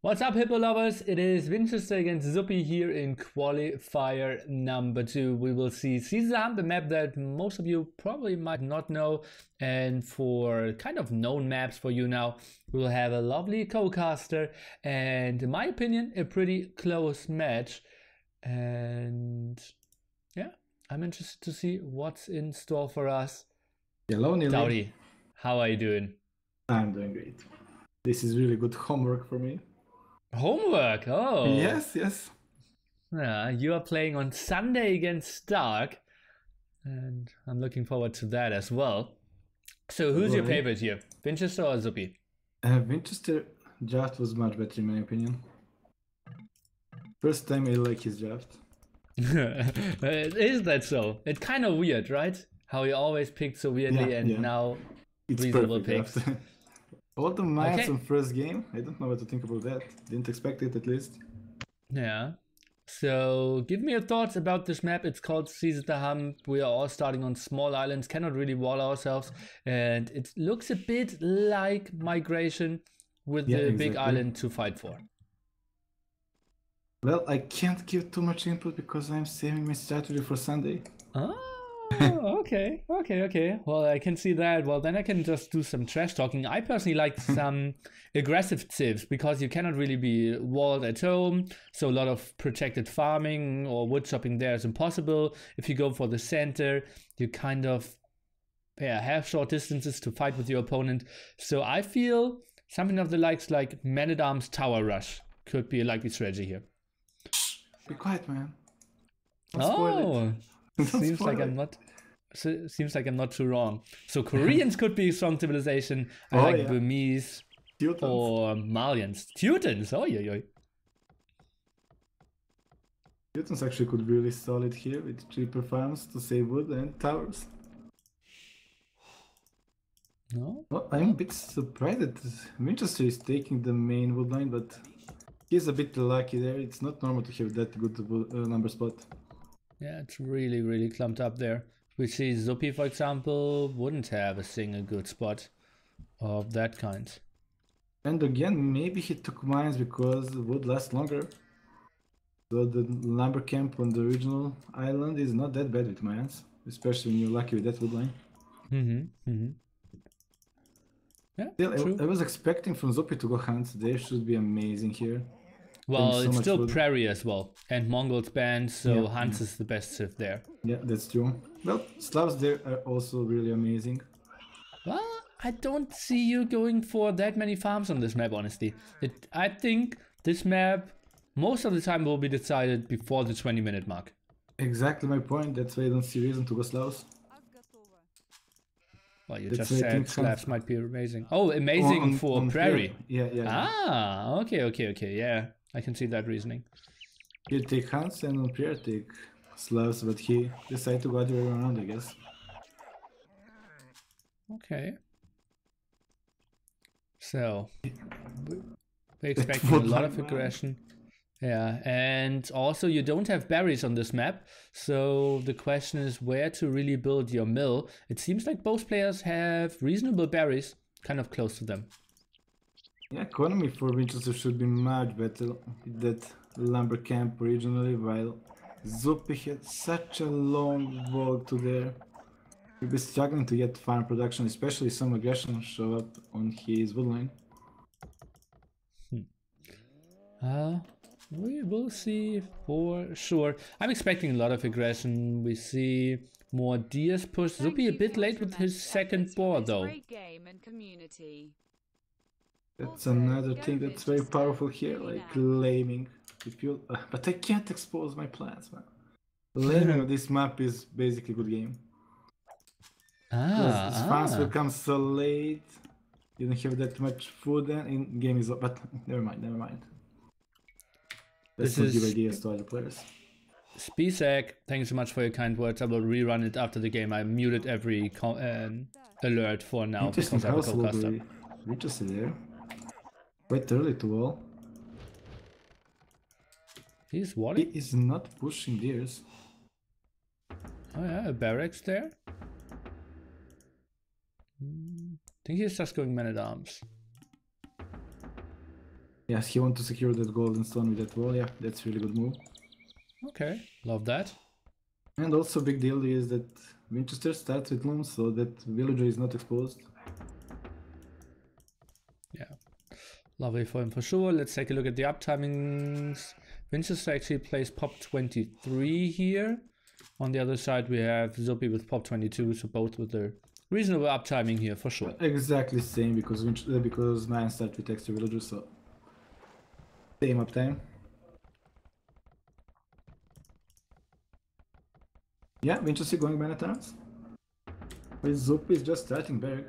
What's up, Hippo lovers? It is Vinchester against Zuppi here in qualifier number 2. We will see ZeroEmpires, the map that most of you probably might not know. And for kind of known maps for you now, we will have a lovely co-caster. And in my opinion, a pretty close match. And yeah, I'm interested to see what's in store for us. Hello, Nili. Howdy. How are you doing? I'm doing great. This is really good homework for me. Homework? Oh. Yes. Yeah, you are playing on Sunday against Stark, and I'm looking forward to that as well. So who's your favorite here? Vinchester or Zuppi? Vinchester draft was much better in my opinion. First time I like his draft. Is that so? It's kind of weird, right? How he always picked so weirdly and now it's reasonable picks. All the maths on first game, I don't know what to think about that. Didn't expect it at least. Yeah. So give me your thoughts about this map. It's called ZeroEmpires. We are all starting on small islands, cannot really wall ourselves. And it looks a bit like Migration with the big island to fight for. Well, I can't give too much input because I'm saving my strategy for Sunday. Oh, okay. Well, I can see that. Well, then I can just do some trash talking. I personally like some aggressive tips because you cannot really be walled at home. So a lot of protected farming or wood chopping there is impossible. If you go for the center, you kind of have short distances to fight with your opponent. So I feel something of the likes like Man-at-Arms Tower Rush could be a likely strategy here. Be quiet, man. Seems like I'm not too wrong. So Koreans could be strong civilization. I like Burmese or Malians. Teutons, Teutons actually could be really solid here with cheaper farms to save wood and towers. No? Well, I'm a bit surprised that Vinchester is taking the main wood line, but he's a bit lucky there. It's not normal to have that good number spot. Yeah, it's really clumped up there. We see Zuppi, for example, wouldn't have a single good spot of that kind. And again, maybe he took mines because wood lasts longer. So the lumber camp on the original island is not that bad with mines, especially when you're lucky with that wood line. Yeah, still, I was expecting from Zuppi to go hunt. They should be amazing here. Well, it's still prairie as well, and Mongols banned, so Hans is the best civ there. Yeah, that's true. Well, Slavs there are also really amazing. Well, I don't see you going for that many farms on this map, honestly. I think this map, most of the time, will be decided before the 20-minute mark. Exactly my point. That's why I don't see reason to go Slavs. Well, you just said Slavs might be amazing. Oh, amazing for prairie. Yeah. Ah, okay, yeah. I can see that reasoning. He'll take Hans and on Pierre take Slavs, but he decided to go the other way around, I guess. Okay. So, we're expecting a lot of aggression. Yeah, and also you don't have berries on this map, so the question is where to really build your mill. It seems like both players have reasonable berries, kind of close to them. Yeah, economy for Vinchester should be much better with that lumber camp originally, while Zuppi had such a long walk to there. He'll be struggling to get farm production, especially some aggression show up on his woodline. We will see for sure. I'm expecting a lot of aggression. We see more deers push. Zuppi a bit late with his second boar though. That's another thing that's very powerful here, like laming. But I can't expose my plans, man. Laming on this map is basically a good game. His farms will come so late. You don't have that much food then, and game is up. But never mind. Let's not give ideas to other players. Spizak, thank you so much for your kind words. I will rerun it after the game. I muted every alert for now because I have a co-caster. Vinchester there. Quite early to wall. He's walling? He is not pushing deers. Oh yeah, a barracks there. I think he's just going Man-at-Arms. Yes, he wants to secure that golden stone with that wall. Yeah, that's really good move. Okay, love that. And also big deal is that Vinchester starts with looms, so that villager is not exposed. Yeah, lovely for him for sure. Let's take a look at the uptimings. Vinchester actually plays pop 23 here. On the other side, we have Zuppi with pop 22, so both with a reasonable uptiming here for sure. Exactly same because mine start with extra villagers, so same uptime. Yeah, Vinchester going many turns. But Zuppi is just starting back.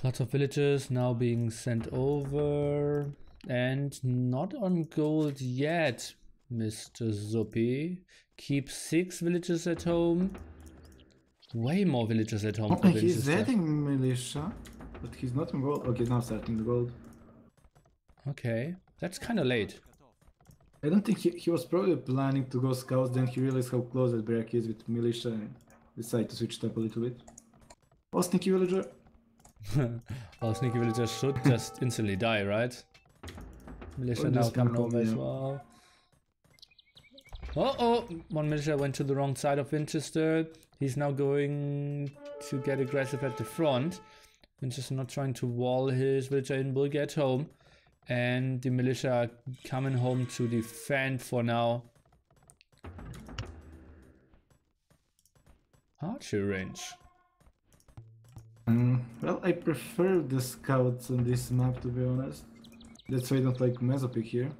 Lots of villagers now being sent over. And not on gold yet, Mr. Zuppi. Keep 6 villagers at home. Way more villagers at home for He's Vinchester. adding militia, but he's not in gold. Okay, now starting the gold. Okay, that's kind of late. I don't think he was probably planning to go scouts, then he realized how close that barrack is with militia and decided to switch it up a little bit. Oh, sneaky villager. Well, sneaky villagers should just instantly die, right? Militia now coming over as well. Oh, one militia went to the wrong side of Vinchester. He's now going to get aggressive at the front. Vinchester not trying to wall his villager in, will get home. And the militia are coming home to defend for now. Archer range. Well, I prefer the scouts on this map, to be honest. That's why I don't like Mesopic here.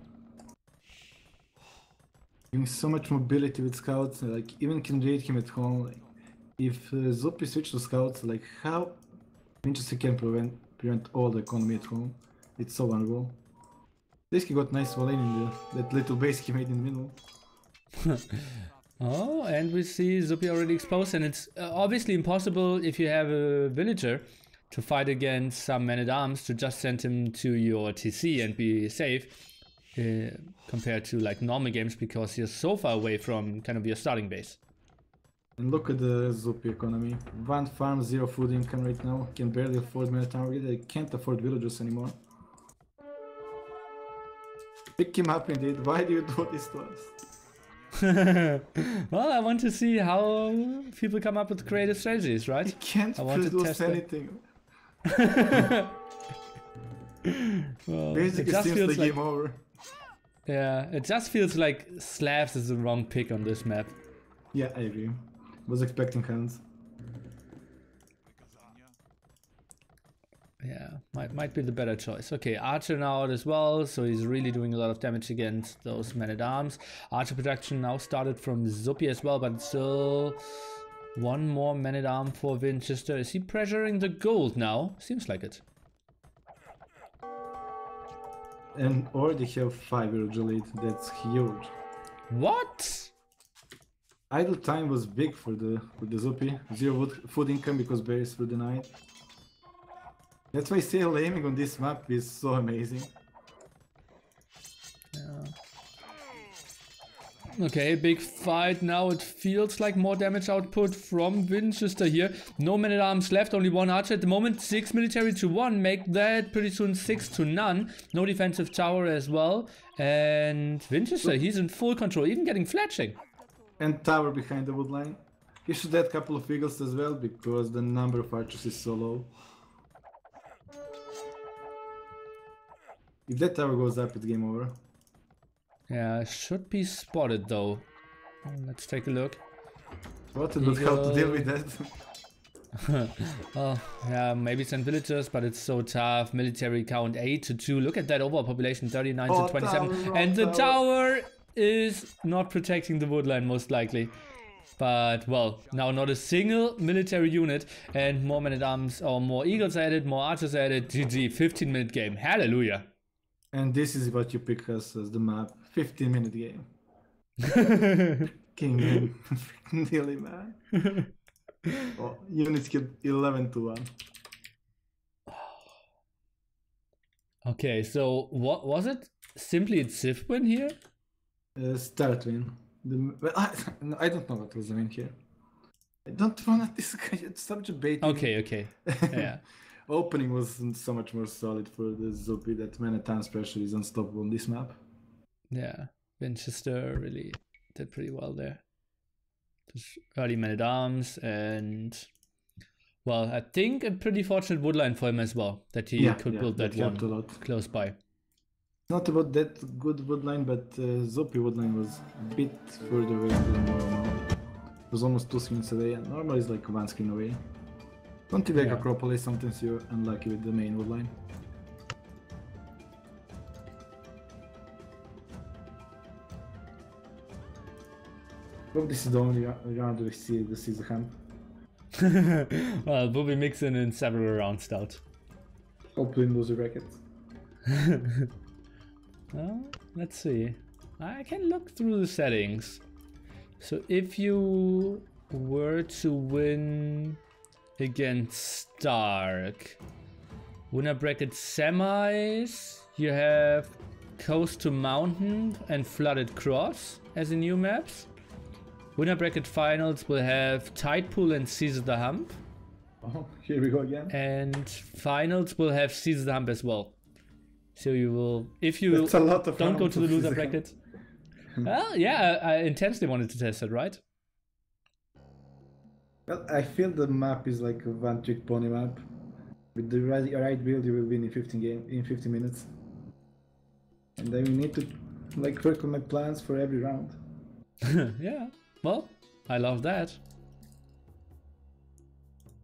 Giving so much mobility with scouts, like even can raid him at home. Like, if Zuppi switch to scouts, like how Vinchester can prevent all the economy at home. It's so vulnerable. This he got nice wall in that little base he made in the middle. Oh, and we see Zuppi already exposed, and it's obviously impossible if you have a villager to fight against some man-at-arms to just send him to your TC and be safe compared to like normal games because you're so far away from kind of your starting base. And look at the Zuppi economy. 1 farm, 0 food income right now. Can barely afford man-at-arm. They can't afford villagers anymore. Pick him up indeed. Why do you do this to us? Well, I want to see how people come up with creative strategies, right? He can't produce anything. Well, basically, it seems the game over. Yeah, it just feels like Slavs is the wrong pick on this map. Yeah, I agree. Was expecting hands. Yeah, might be the better choice. Okay, Archer now out as well, so he's really doing a lot of damage against those men-at-arms. Archer production now started from Zuppi as well, but still one more man-at-arm for Vinchester. Is he pressuring the gold now? Seems like it. And already have 5 villager lead. That's huge. What? Idle time was big for the Zuppi. 0 food income because berries were denied. That's why sail aiming on this map is so amazing. Yeah. Okay, big fight now. It feels like more damage output from Vinchester here. No man-at-arms left, only 1 archer at the moment. 6 military to 1, make that pretty soon 6 to none. No defensive tower as well. And Vinchester, he's in full control, even getting fletching. And tower behind the wood line. He should add a couple of eagles as well because the number of archers is so low. If that tower goes up, it's game over. Yeah, should be spotted though. Let's take a look. Spotted, but how to deal with that? Well, yeah, maybe send villagers, but it's so tough. Military count 8 to 2. Look at that overall population, 39 to 27. Tower, and the tower is not protecting the woodline most likely. But, well, now not a single military unit and more men-at-arms or more eagles added, more archers added. GG, 15-minute game. Hallelujah. And this is what you pick us as the map. 15-minute game. King man. Nili, man. Oh, units killed 11 to 1. Okay, so what was it? Simply a Civ win here? Start win. I don't know what was the win here. I don't want this guy. Stop debating. Okay. Yeah. opening was so much more solid for the Zuppi that many times pressure is unstoppable on this map. Yeah, Vinchester really did pretty well there. Just early man-at-arms and, well, I think a pretty fortunate woodline for him as well, that he could build that one close by. Not about that good woodline, but Zuppi woodline was a bit further away than normal. It was almost 2 screens away, and normal is like 1 screen away. Don't take like Acropolis, sometimes you're unlucky with the main woodline. Hope this is the only round we see the Caesar Hump. Well, we'll be mixing in several rounds out. Hopefully lose the bracket. Well, let's see. I can look through the settings. So if you were to win against Stark, winner bracket semis, you have Coast to Mountain and Flooded Cross as the new maps. Winner bracket finals will have Tidepool and Seize the Hump. Oh, here we go again. And finals will have Seize the Hump as well. So you will, if you don't go to the loser bracket. Well, yeah, I intensely wanted to test it, right? Well, I feel the map is like a one-trick pony map. With the right build, you will win in 15 minutes. And I will need to like work on my plans for every round. Yeah, well, I love that.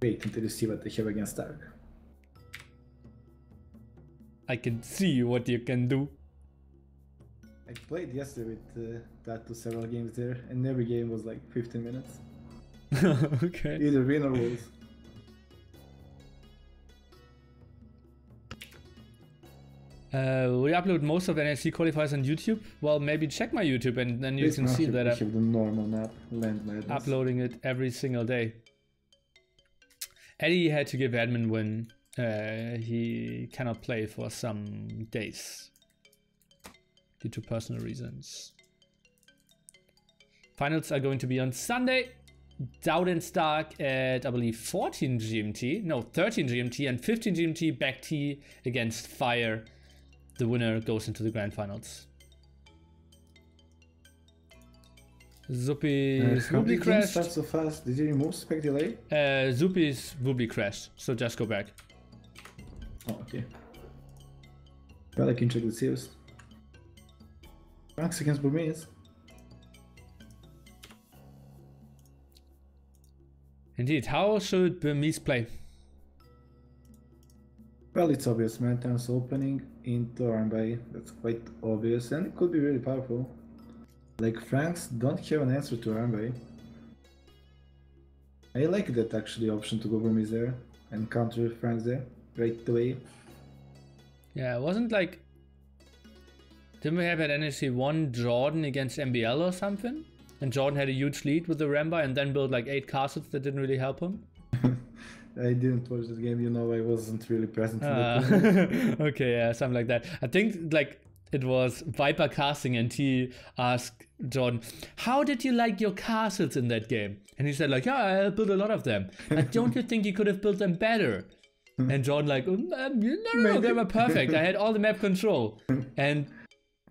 Wait until you see what they have against Stark. I can see what you can do. I played yesterday with TaToH several games there, and every game was like 15 minutes. Okay. Either win or lose. We upload most of NAC2-Qualifiers on YouTube. Well, maybe check my YouTube and then you can see that I'm the normal map, Land Madness. Uploading it every single day. Eddie had to give admin when he cannot play for some days due to personal reasons. Finals are going to be on Sunday. Dowd and Stark at, I believe, 14 GMT. No, 13 GMT and 15 GMT back T against Fire. The winner goes into the grand finals. Zuppi's Zuppi crashed. Start so fast. Did you remove spec delay? Zuppi's Zuppi crashed, so just go back. Oh, okay. Well, I can check the series. Ranks against Burmese. Indeed, how should Burmese play? Well, it's obvious. Mantan's opening into Armby. That's quite obvious, and it could be really powerful. Like, Franks don't have an answer to Armby. I like that actually option to go Burmese there and counter Franks there right away. Yeah, it wasn't like... Didn't we have at NSC 1 Jordan against MBL or something? And Jordan had a huge lead with the Rambai and then built like 8 castles that didn't really help him? I didn't watch this game, you know, I wasn't really present in the Okay, yeah, something like that. I think like it was Viper casting and he asked Jordan, how did you like your castles in that game? And he said like, yeah, I built a lot of them. Like, don't you think you could have built them better? And Jordan like, no, they were perfect. I had all the map control. And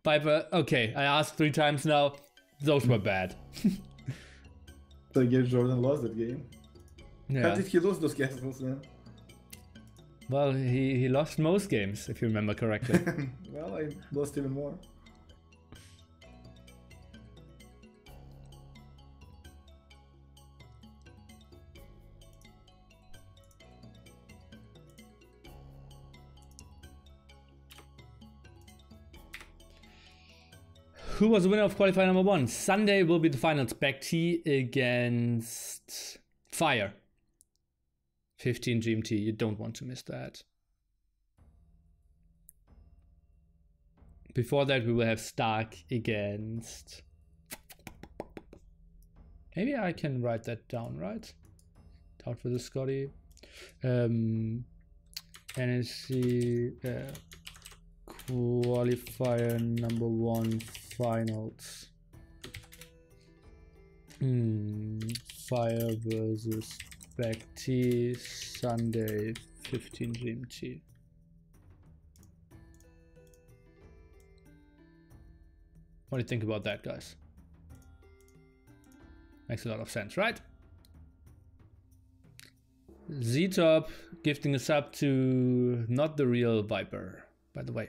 Viper, okay, I asked 3 times now, those were bad. So I guess Jordan lost that game. Yeah. How did he lose those castles then? Well, he lost most games, if you remember correctly. Well, I lost even more. Who was the winner of qualifier number 1? Sunday will be the finals. Back T against Fire. 15 GMT. You don't want to miss that. Before that, we will have Stark against... Maybe I can write that down, right? Out for the Scotty. NSC qualifier number 1 finals. Fire versus Back T, Sunday 15 GMT. What do you think about that, guys? Makes a lot of sense, right? Z-Top gifting a sub to not the real Viper, by the way.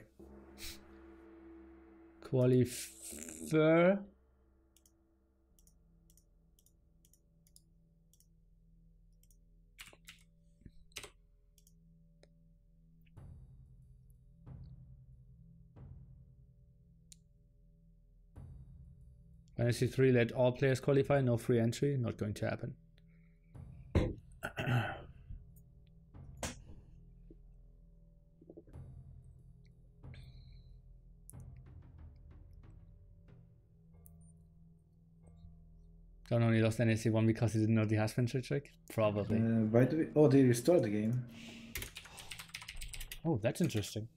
Qualifier. Fantasy 3 let all players qualify, no free entry, not going to happen. John only lost NAC 1 because he didn't know the husband trick? Probably. By the way, oh, they restored the game. Oh, that's interesting.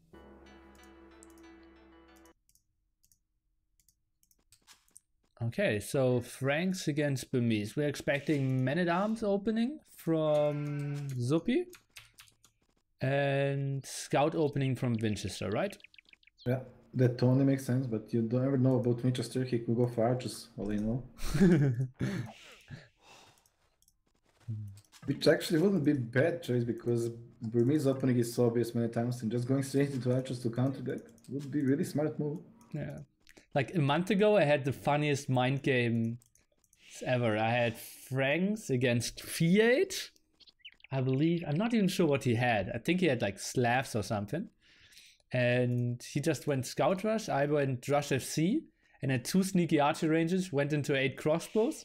Okay, so Franks against Burmese. We're expecting Man-at-Arms opening from Zuppi and Scout opening from Vinchester, right? Yeah, that totally makes sense, but you don't ever know about Vinchester. He could go for archers, all you know. Which actually wouldn't be a bad choice because Burmese opening is so obvious many times, and just going straight into archers to counter that would be really smart move. Yeah. Like a month ago, I had the funniest mind game ever. I had Franks against Fiat, I believe. I'm not even sure what he had. I think he had like Slavs or something. And he just went Scout Rush. I went Rush FC and had 2 sneaky archer ranges, went into 8 crossbows.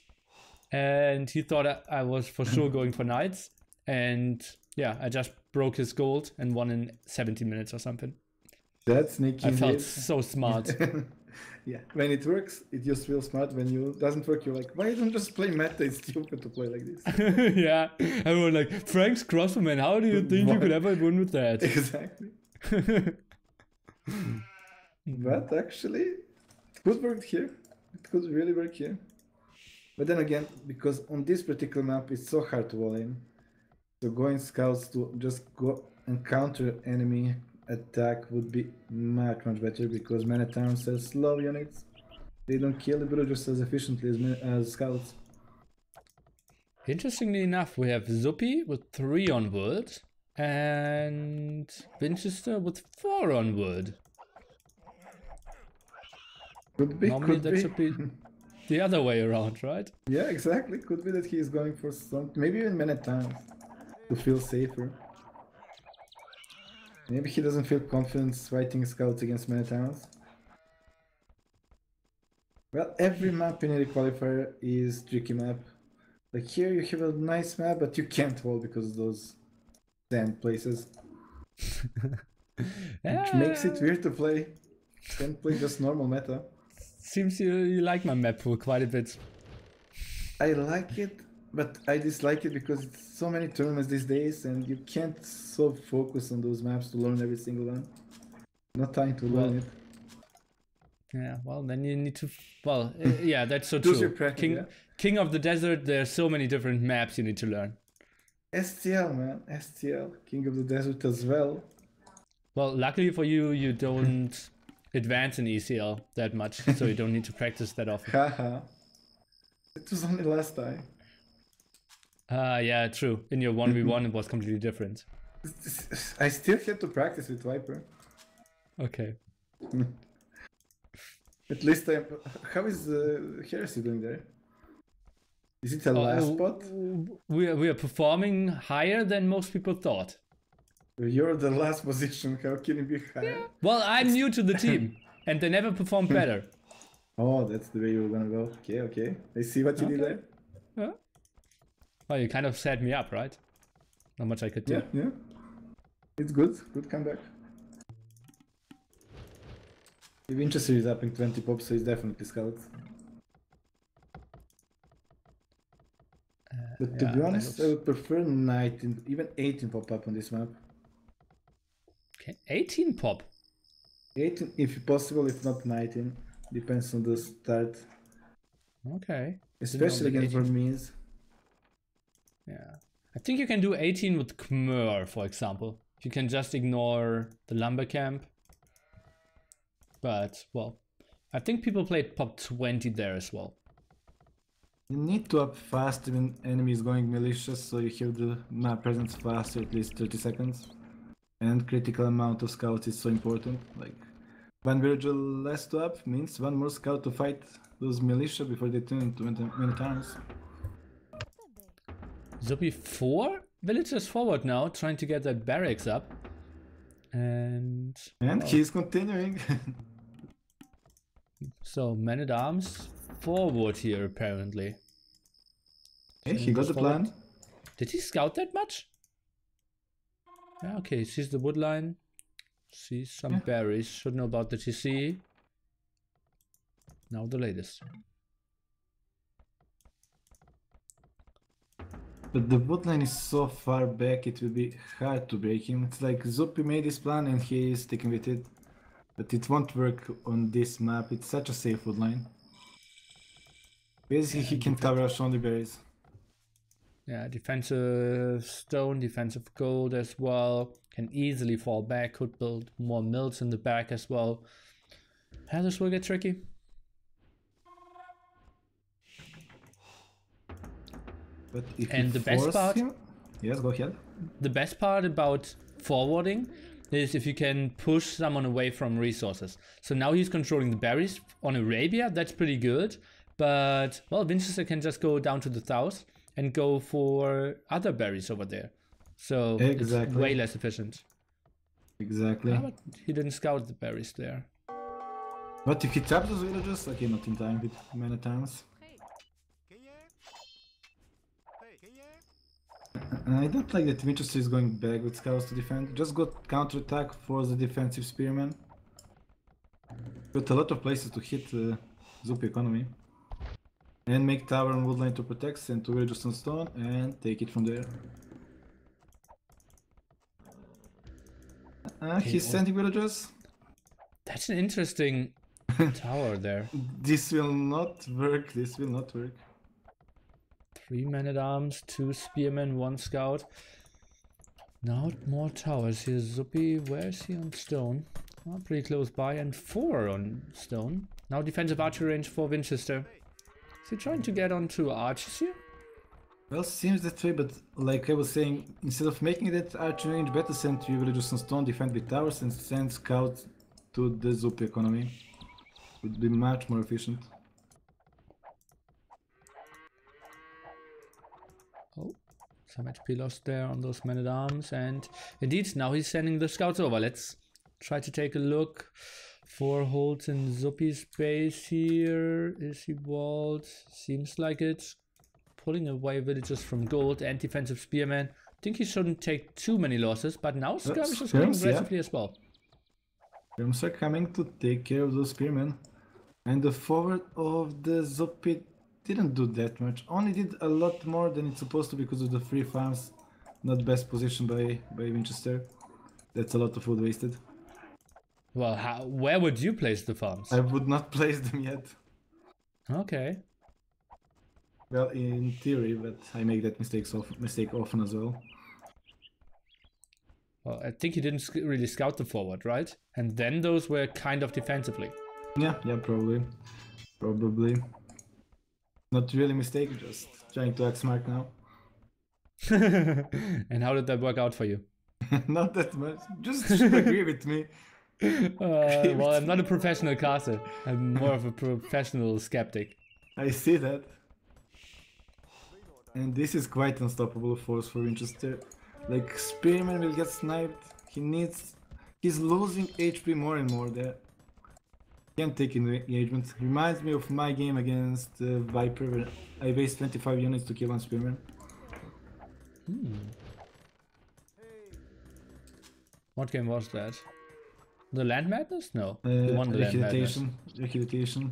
And he thought I was for sure going for knights. And yeah, I just broke his gold and won in 70 minutes or something. That's sneaky. I felt so smart. Yeah, when it works, it just feels smart. When it doesn't work, you're like, why don't you just play meta? It's stupid to play like this. Yeah, everyone like, Frank's crossbowman, how do you think you could ever win with that? Exactly. But actually, it could work here. It could really work here. But then again, because on this particular map, it's so hard to wall in. So going scouts to just go and counter enemy attack would be much better because Man-at-Arms has slow units. They don't kill the villagers as efficiently as scouts. Interestingly enough, we have Zuppi with 3 on wood and Vinchester with 4 on wood. Could be. Normally could that be. should be the other way around, right? Yeah, exactly. Could be that he is going for some, maybe even Man-at-Arms to feel safer. Maybe he doesn't feel confident fighting scouts against Man-at-Arms. Well, every map in any qualifier is tricky map. Like here you have a nice map, but you can't wall because of those sand places. Which makes it weird to play. Can't play just normal meta. Seems you like my map pool quite a bit. I like it, but I dislike it because it's so many tournaments these days and you can't so focus on those maps to learn every single one. Not time to learn it. Yeah, well then you need to, well, yeah, that's so Choose true. your practice, King of the Desert, there's so many different maps you need to learn. STL, man, STL, King of the Desert as well. Well, luckily for you, you don't advance in ECL that much, so you don't need to practice that often. Haha. It was only last time. Yeah, true. In your 1v1 it was completely different. I still had to practice with Viper. Okay. At least I'm... How is Heresy doing there? Is it a last spot? We are performing higher than most people thought. You're the last position, how can it be higher? Yeah. Well, I'm new to the team, and they never performed better. Oh, that's the way you were gonna go. Okay, okay. I see what you did there. Yeah. Well, you kind of set me up, right? Not much I could do. Yeah, yeah. It's good. Good comeback. If Vinchester is up in 20 pops, so he's definitely scout. But to be honest, I would prefer 19, even 18 pop up on this map. Okay, 18 pop. 18 if possible, if not 19. Depends on the start. Okay. Especially against Burmese. Yeah. I think you can do 18 with Khmer, for example. You can just ignore the lumber camp. But, well, I think people played pop 20 there as well. You need to up faster when enemy is going malicious, so you have the map presence faster, at least 30 seconds. And critical amount of scouts is so important. Like, one villager less to up means one more scout to fight those militia before they turn into many times. Zuppi 4 villagers forward now, trying to get that barracks up. And he's continuing. So, men-at-arms forward here, apparently. Hey, he got the plan. Did he scout that much? Yeah, okay, sees the wood line. Sees some berries. Should know about the TC. Now the latest. But the wood line is so far back, it will be hard to break him. It's like Zuppi made this plan and he is sticking with it. But it won't work on this map, it's such a safe wood line. Basically, he can cover us on the berries. Yeah, defensive stone, defensive gold as well. Can easily fall back, could build more mills in the back as well. How this will get tricky. But if and the best part, yes, go ahead. The best part about forwarding is if you can push someone away from resources. So now he's controlling the berries on Arabia, that's pretty good. But, well, Vinchester can just go down to the south and go for other berries over there. So it's way less efficient. Exactly. But he didn't scout the berries there. But if he taps those villagers, okay, not in time with many times. I don't like that Vinchester is going back with scouts to defend. Just got counterattack for the defensive spearmen. Got a lot of places to hit Zuppi economy. And make tower and woodline to protect, send 2 villagers on stone, and take it from there. He's sending villagers. That's an interesting tower there. This will not work, this will not work. 3 men-at-arms, 2 spearmen, 1 scout. Now more towers. Here's Zuppi. Where is he on stone? Oh, pretty close by. And 4 on stone. Now defensive archery range for Vinchester. Is he trying to get onto archers here? Well, seems that way, but like I was saying, instead of making that archery range, better send 3 villagers on stone, defend with towers, and send scouts to the Zuppi economy. Would be much more efficient. Oh, some HP lost there on those men-at-arms, and indeed, now he's sending the scouts over. Let's try to take a look. 4 holds in Zuppi's base here. Is he walled? Seems like it. Pulling away villagers from gold and defensive spearmen. I think he shouldn't take too many losses, but now skirmish is going aggressively as well. Skirmishes are coming to take care of those spearmen. And the forward of the Zuppi didn't do that much. Only did a lot more than it's supposed to because of the free farms. Not best position by Vinchester. That's a lot of food wasted. Well, where would you place the farms? I would not place them yet. Okay. Well, in theory, but I make that mistake often as well. Well, I think he didn't really scout the forward, right? And then those were kind of defensively. Yeah, probably. Probably. Not really mistake, just trying to act smart now. And how did that work out for you? Not that much. Just agree with me. Well, I'm not a professional caster. I'm more of a professional skeptic. I see that. And this is quite unstoppable force for Vinchester. Like, Spearman will get sniped. He's losing HP more and more there. Can't take engagement. Reminds me of my game against Viper, where I waste 25 units to kill one Spearman. What game was that? The Land Madness? No. You won the Land Madness. Rehabilitation.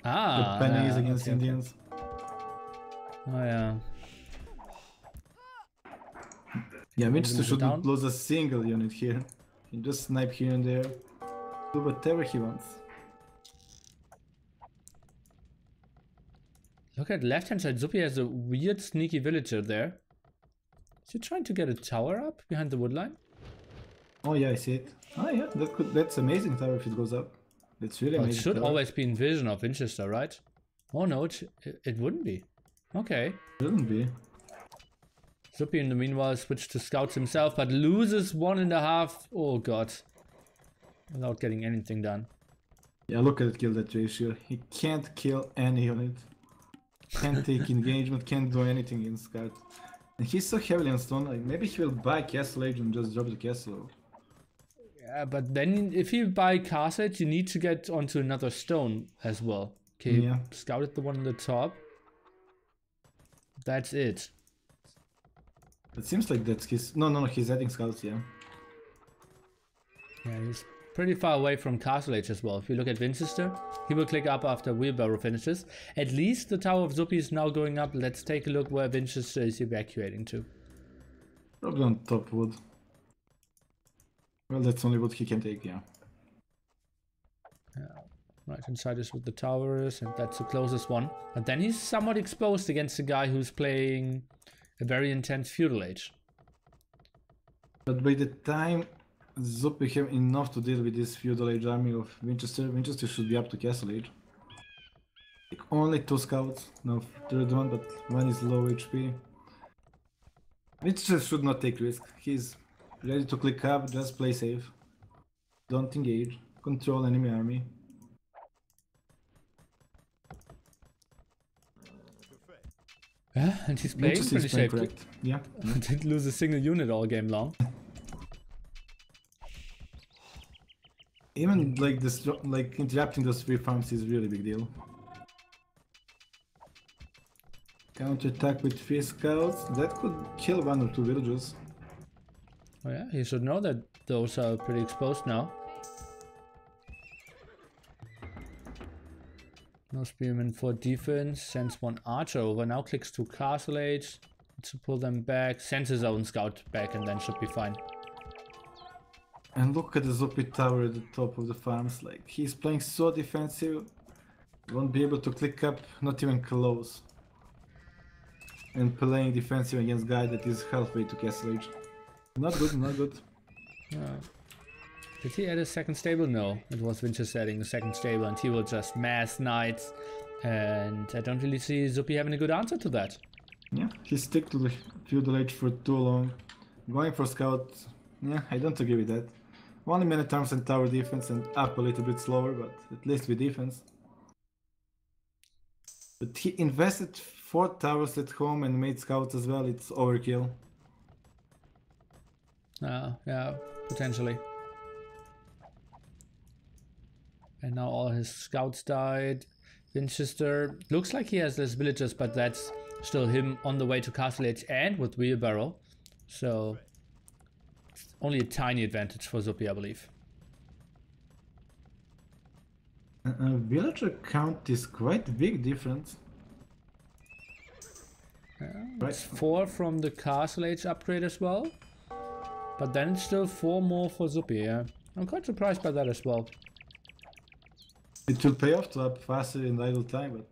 Ah! The pennies against Indians. Oh yeah. Yeah, Vinchester shouldn't lose a single unit here. He can just snipe here and there. Do whatever he wants. Look at left hand side. Zuppi has a weird sneaky villager there. Is he trying to get a tower up behind the wood line? Oh yeah, I see it. Oh yeah, that's amazing tower if it goes up. That's really Well, it amazing. should tower. always be in vision of Vinchester, right? Oh no, it wouldn't be. Okay. Shouldn't be. Zuppi in the meanwhile switched to scouts himself, but loses 1.5. Oh god. Without getting anything done. Yeah, look at that kill that ratio. He can't kill any unit. Can't take engagement, can't do anything in scout. And he's so heavily on stone, like maybe he will buy Castle Age and just drop the castle. Yeah, but then if you buy Castle Age, you need to get onto another stone as well. Okay, Yeah. scouted the one on the top. That's it. It seems like that's his... No, he's adding scouts, yeah. Yeah, he's pretty far away from Castle Age as well. If you look at Vinchester, he will click up after Wheelbarrow finishes. At least the Tower of Zuppi is now going up. Let's take a look where Vinchester is evacuating to. Probably on top wood. Well, that's only what he can take, yeah. Right inside is what the tower is, and that's the closest one. But then he's somewhat exposed against a guy who's playing a very intense feudal age. But by the time Zuppi have enough to deal with this feudal age army of Vinchester, Vinchester should be up to Castle Age. Like only 2 scouts, no third one, but one is low HP. Vinchester should not take risk. He's ready to click up, just play safe. Don't engage, control enemy army. Yeah, and he's playing Vinchester pretty is playing safe. correct. Yeah. Didn't lose a single unit all game long. Even like this, like interrupting those 3 farms is really big deal. Counter attack with 3 scouts, that could kill 1 or 2 villagers. Oh yeah, he should know that those are pretty exposed now. No spearman for defense, sends 1 archer over, now clicks to Castle Age to pull them back, sends his own scout back and then should be fine. And look at the Zuppi tower at the top of the farms, like he's playing so defensive, won't be able to click up, not even close. And playing defensive against guy that is halfway to Castle Age. Not good, not good. Did he add a second stable? No, it was Vinchester adding a second stable and he will just mass knights. And I don't really see Zuppi having a good answer to that. Yeah, he stick to the feudal age for too long. Going for scout, yeah, I don't agree with that. Only many times in tower defense and up a little bit slower, but at least with defense. But he invested 4 towers at home and made scouts as well, it's overkill. Yeah, potentially. And now all his scouts died. Vinchester looks like he has less villagers, but that's still him on the way to Castle Age and with Wheelbarrow. So it's only a tiny advantage for Zuppi, I believe. Villager count is quite a big difference. It's 4 from the Castle Age upgrade as well. But then it's still 4 more for Zuppi, yeah. I'm quite surprised by that as well. It will pay off to up faster in idle time, but...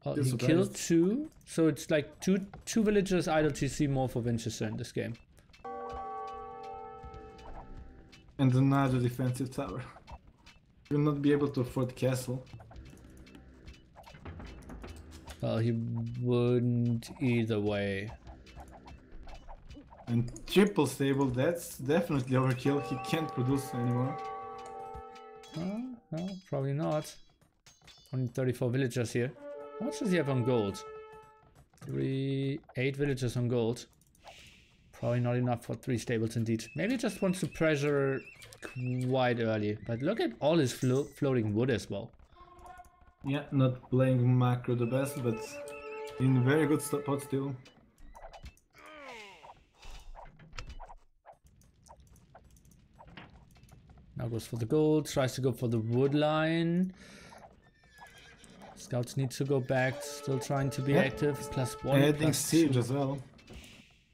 Well, he killed 2, so it's like two villagers idle TC more for Vinchester in this game. And another defensive tower. He will not be able to afford castle. Well, he wouldn't either way. And triple stable, that's definitely overkill. He can't produce anymore. No, probably not. Only 34 villagers here. How much does he have on gold? 8 villagers on gold. Probably not enough for 3 stables indeed. Maybe he just wants to pressure quite early. But look at all his floating wood as well. Yeah, not playing macro the best, but in very good spot still. Now goes for the gold, tries to go for the wood line. Scouts need to go back, still trying to be active. +1. Adding siege as well.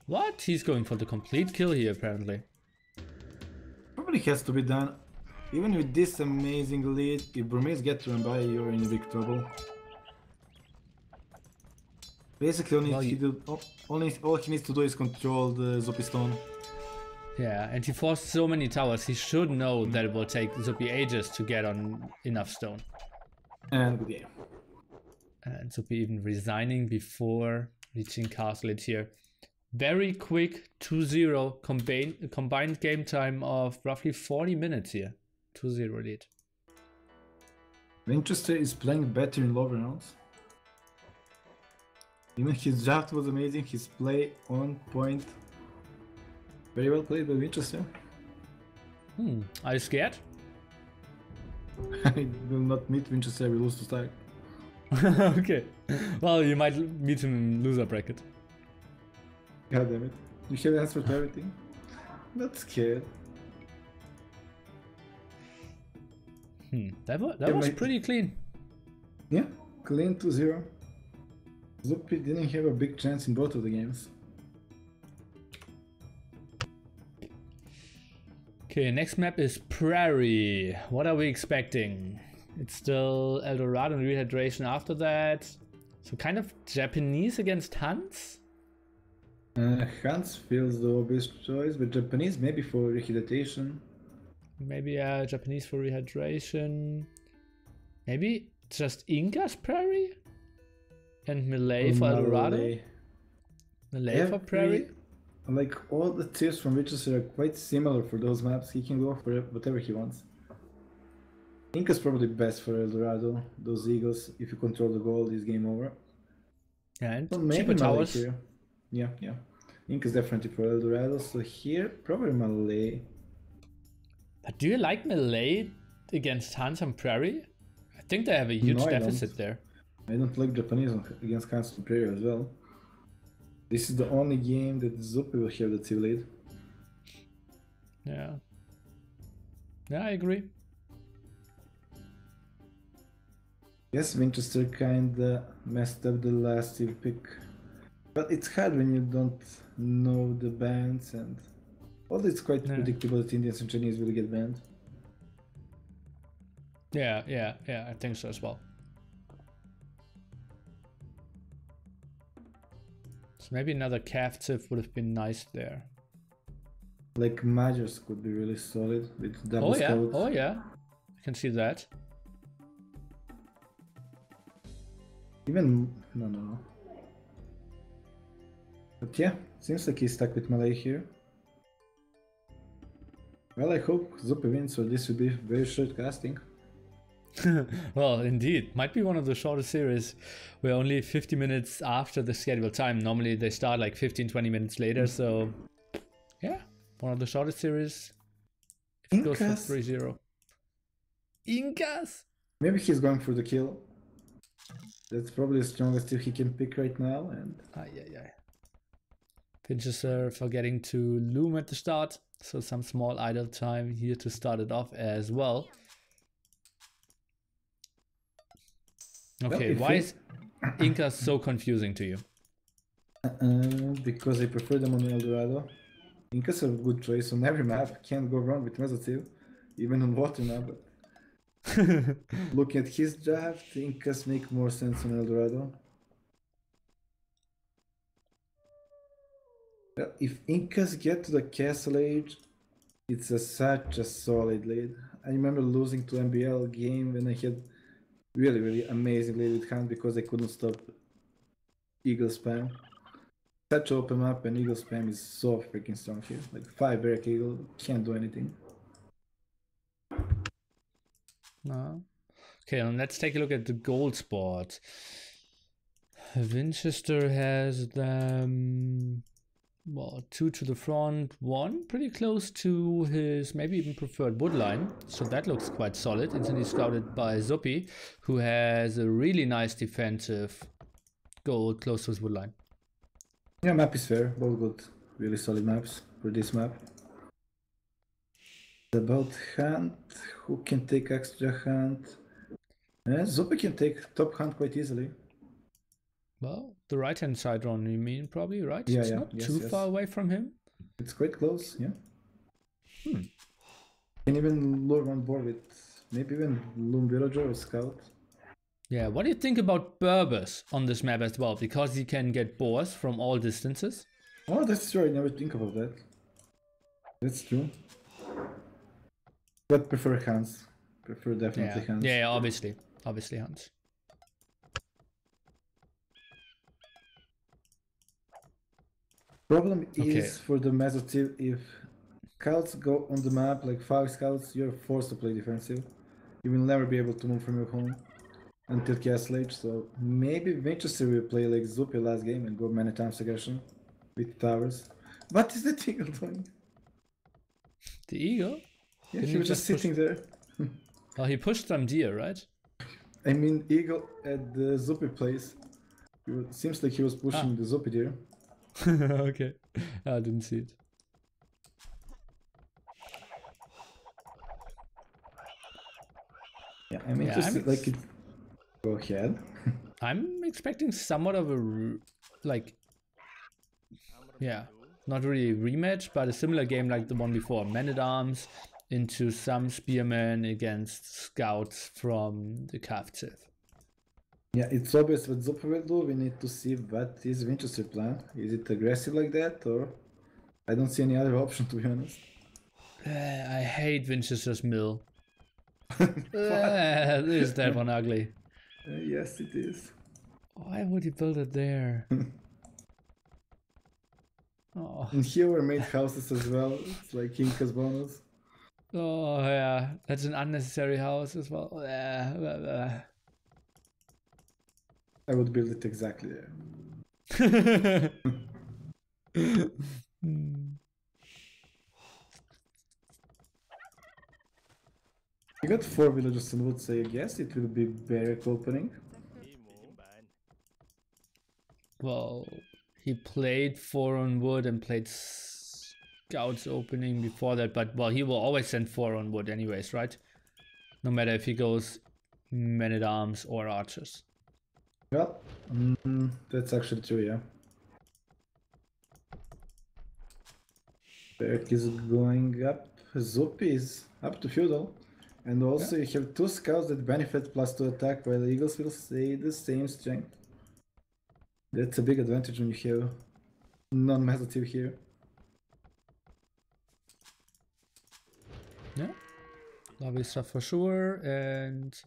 What? He's going for the complete kill here apparently. Probably has to be done. Even with this amazing lead, if Burmese get to by, you're in big trouble. Basically, all he needs to do is control the Zuppi stone. Yeah, and he forced so many towers, he should know that it will take Zuppi ages to get on enough stone. And good game. And Zuppi even resigning before reaching castle it here. Very quick 2-0 combined game time of roughly 40 minutes here. 2-0 lead. Vinchester is playing better in lower rounds. Even his draft was amazing, his play on point. Very well played by Vinchester. Are you scared? I will not meet Vinchester, I will lose to start. Okay. Well, you might meet him in loser bracket. God damn it. You have an answer to everything? Not scared. That was pretty clean. Yeah, clean 2-0. Zuppi didn't have a big chance in both of the games. Okay, next map is Prairie. What are we expecting? It's still Eldorado and Rehydration after that. So kind of Japanese against Hans? Hans feels the obvious choice, but Japanese maybe for Rehydration. Maybe Japanese for Rehydration. Maybe just Inca's Prairie? And Malay for Eldorado? Malay for Prairie? Like all the tiers from Vinchester are quite similar for those maps. He can go for whatever he wants. Inca's probably best for Eldorado. Those Eagles, if you control the gold, is game over. Yeah, and So maybe cheaper towers. Here. Yeah. Inca's definitely for Eldorado. So here, probably Malay. But do you like Malay against Hans and Prairie? I think they have a huge deficit there. I don't like Japanese against Hans and Prairie as well. This is the only game that Zuppi will have the team lead. Yeah. Yeah, I agree. Yes, Vinchester kinda messed up the last team pick. But it's hard when you don't know the bands, and although it's quite predictable that Indians and Chinese will get banned. Yeah, I think so as well. So maybe another calf tip would have been nice there. Like Majors could be really solid with double scouts. Oh yeah, I can see that. Even no. But yeah, seems like he's stuck with Malay here. Well, I hope Zuppi wins, so this will be very short casting. Well, indeed. Might be one of the shortest series. We're only 50 minutes after the scheduled time. Normally they start like 15-20 minutes later, so yeah, one of the shortest series. If it goes for 3-0. Incas! Maybe he's going for the kill. That's probably the strongest tier he can pick right now. And Vinchester forgetting to loom at the start, so some small idle time here to start it off as well. Okay, why is Inca so confusing to you? Because I prefer them on Eldorado. Incas are a good choice on every map. Can't go wrong with Mesotil, even on water now. But looking at his draft, Incas make more sense on Eldorado. Well, if Incas get to the Castle Age, it's such a solid lead. I remember losing to MBL game when I had really amazing lead with hand because I couldn't stop Eagle spam. Such open map and Eagle spam is so freaking strong here. Like 5 Barrack Eagle, can't do anything. No. Okay, and let's take a look at the gold spot. Vinchester has them, well, 2 to the front, 1 pretty close to his maybe even preferred wood line. So that looks quite solid. Instantly scouted by Zuppi, who has a really nice defensive goal close to his wood line. Yeah, map is fair. Both good, really solid maps for this map. About Hunt, who can take extra Hunt? Zuppi can take top Hunt quite easily. Well, the right-hand side run, you mean, probably, right? Yeah, it's not too far away from him. It's quite close, yeah. Can even lure on board with maybe even Loom Villager or Scout. Yeah, what do you think about Berbers on this map as well? Because you can get boars from all distances. Oh, that's true. I never think about that. That's true. But prefer Hans. Prefer definitely Hans. Yeah, obviously. Obviously Hans. Problem is for the Meso team, if scouts go on the map, like 5 scouts, you're forced to play defensive. You will never be able to move from your home until Castle Age, so maybe Vinchester will play like Zuppi last game and go many times aggression with towers. What is the Eagle doing? The Eagle? Yeah, he was just sitting there. Oh, he pushed some deer, right? I mean, Eagle at the Zuppi place. Seems like he was pushing the Zuppi deer. Okay, I didn't see it. Yeah, I mean, just like it. Go ahead. I'm expecting somewhat of a not really a rematch, but a similar game like the one before. Men-at-Arms into some spearmen against scouts from the Kavtiv. Yeah, it's obvious what Zuppi will do. We need to see what is Vinchester's plan. Is it aggressive like that, or I don't see any other option, to be honest. I hate Winchester's mill. Is that one ugly? Yes, it is. Why would you build it there? Oh. And here were made houses as well. It's like Inca's bonus. Oh yeah, that's an unnecessary house as well. I would build it exactly there. You got 4 villages and would say, I guess it will be barrack opening. Well, he played 4 on wood and played scouts opening before that, but well, he will always send 4 on wood anyways, right? No matter if he goes men-at-arms or archers. Well, that's actually true, yeah. Barrack is going up. Zuppi is up to feudal. And also you have 2 scouts that benefit +2 attack, while Eagles will stay the same strength. That's a big advantage when you have non-meditative here. Yeah, lovely stuff for sure. And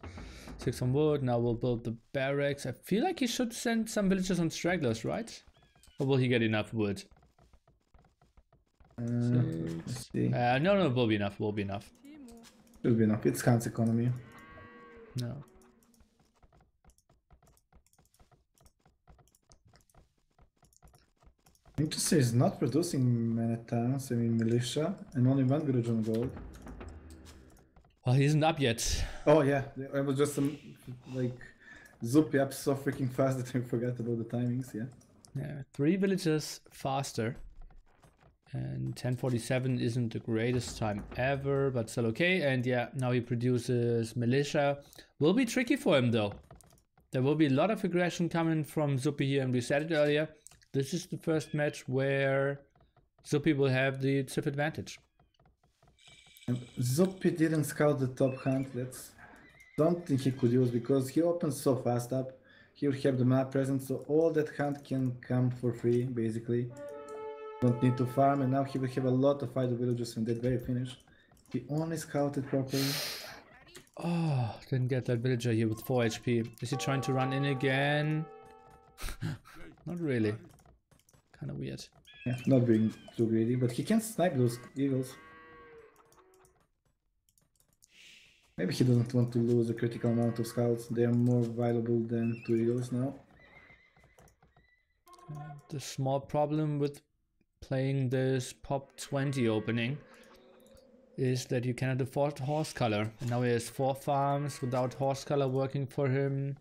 6 on wood. Now we'll build the barracks. I feel like he should send some villagers on stragglers, right? Or will he get enough wood? Let's see. No, will be enough. Will be enough. Will be enough. It's Khan's economy. No. Vinchester is not producing men-at-arms, I mean militia, and only 1 village on gold. Well, he isn't up yet. Oh yeah, I was just like Zuppi up so freaking fast that I forgot about the timings, yeah. Yeah, 3 villages faster. And 1047 isn't the greatest time ever, but still okay. And yeah, now he produces militia. Will be tricky for him though. There will be a lot of aggression coming from Zuppi here, and we said it earlier. This is the first match where Zuppi will have the civ advantage. And Zuppi didn't scout the top hunt. That's something he could use because he opens so fast up. He will have the map present, so all that hunt can come for free, basically. Don't need to farm, and now he will have a lot of idle villages in that very finish. He only scouted properly. Oh, didn't get that villager here with 4 HP. Is he trying to run in again? Not really. Kind of weird. Yeah, not being too greedy, but he can snipe those eagles. Maybe he doesn't want to lose a critical amount of scouts. They are more valuable than 2 eagles now. The small problem with playing this pop 20 opening is that you cannot afford horse color, and now he has 4 farms without horse color working for him.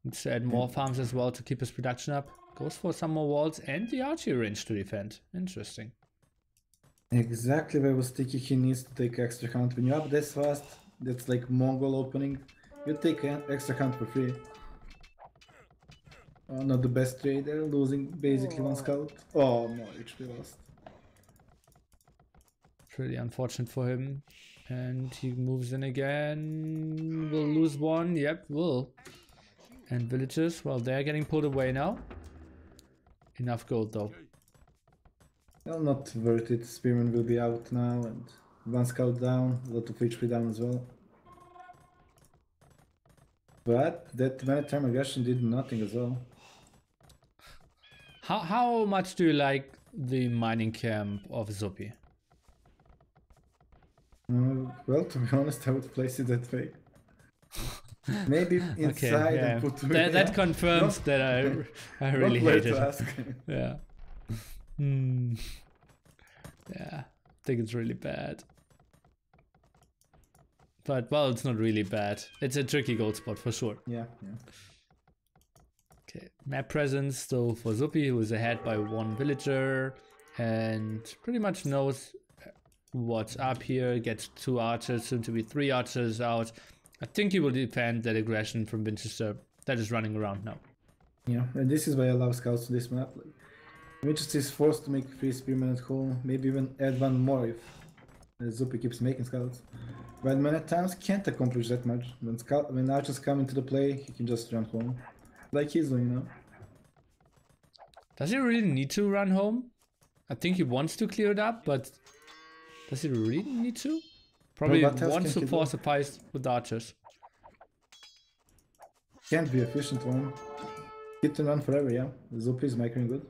Needs to add more farms as well to keep his production up. Goes for some more walls and the archery range to defend. Interesting. Exactly where I was thinking he needs to take extra hunt. When you're up this fast, that's like Mongol opening, you take an extra hunt for free. Oh, not the best trader, losing basically 1 scout. Oh no, HP lost. Pretty unfortunate for him. And he moves in again. Will lose 1. Yep, will. And villagers, well, they're getting pulled away now. Enough gold though. Well, not worth it. Spearman will be out now, and one scout down, a lot of HP down as well. But that man-at-arm aggression did nothing as well. How much do you like the mining camp of Zuppi? Well, to be honest, I would place it that way. Maybe inside and put that confirms that I really hate it. Yeah. Yeah, I think it's really bad. But well, it's not really bad. It's a tricky gold spot for sure. Yeah. Okay, map presence still for Zuppi, who is ahead by 1 villager and pretty much knows what's up here. Gets 2 archers, soon to be 3 archers out. I think he will defend that aggression from Vinchester that is running around now. Yeah, and this is why I love scouts on this map. Like, Vinchester is forced to make 3 spearmen at home, maybe even add 1 more if Zuppi keeps making scouts. But man-at-arms can't accomplish that much. When archers come into the play, he can just run home. Like he's doing now. Does he really need to run home? I think he wants to clear it up, but does he really need to? Probably wants to force a fight with archers. Can't be efficient one. Hit and run forever, yeah. Zuppi is microing good.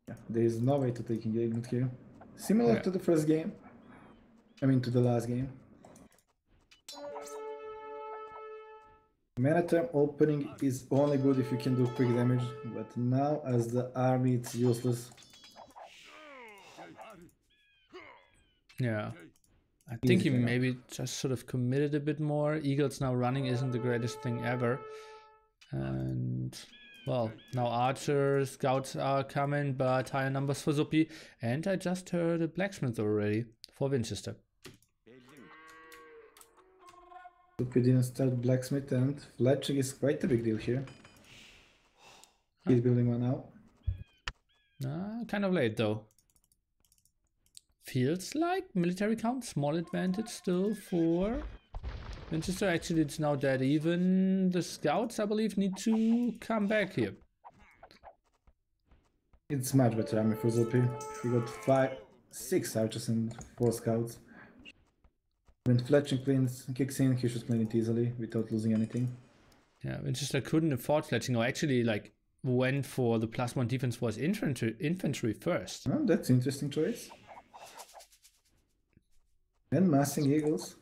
Yeah, there is no way to take engagement here. Similar to the first game. I mean to the last game. Man-at-arm opening is only good if you can do quick damage, but now as the army it's useless. Yeah. I think he maybe just sort of committed a bit more. Eagles now running isn't the greatest thing ever. And well, now archers, scouts are coming, but higher numbers for Zuppi. And I just heard a blacksmith already for Vinchester. Zuppi didn't start blacksmith, and fletching is quite a big deal here. He's building one now. Kind of late though. Feels like military count, small advantage still for Vinchester. Actually, it's now dead even. The scouts, I believe, need to come back here. It's much better army for Zuppi. He got 6 archers and 4 scouts. When fletching kicks in, he should clean it easily without losing anything. Yeah, Vinchester couldn't afford fletching, or actually like went for the +1 defense for his infantry first. Oh, that's an interesting choice. And massing eagles.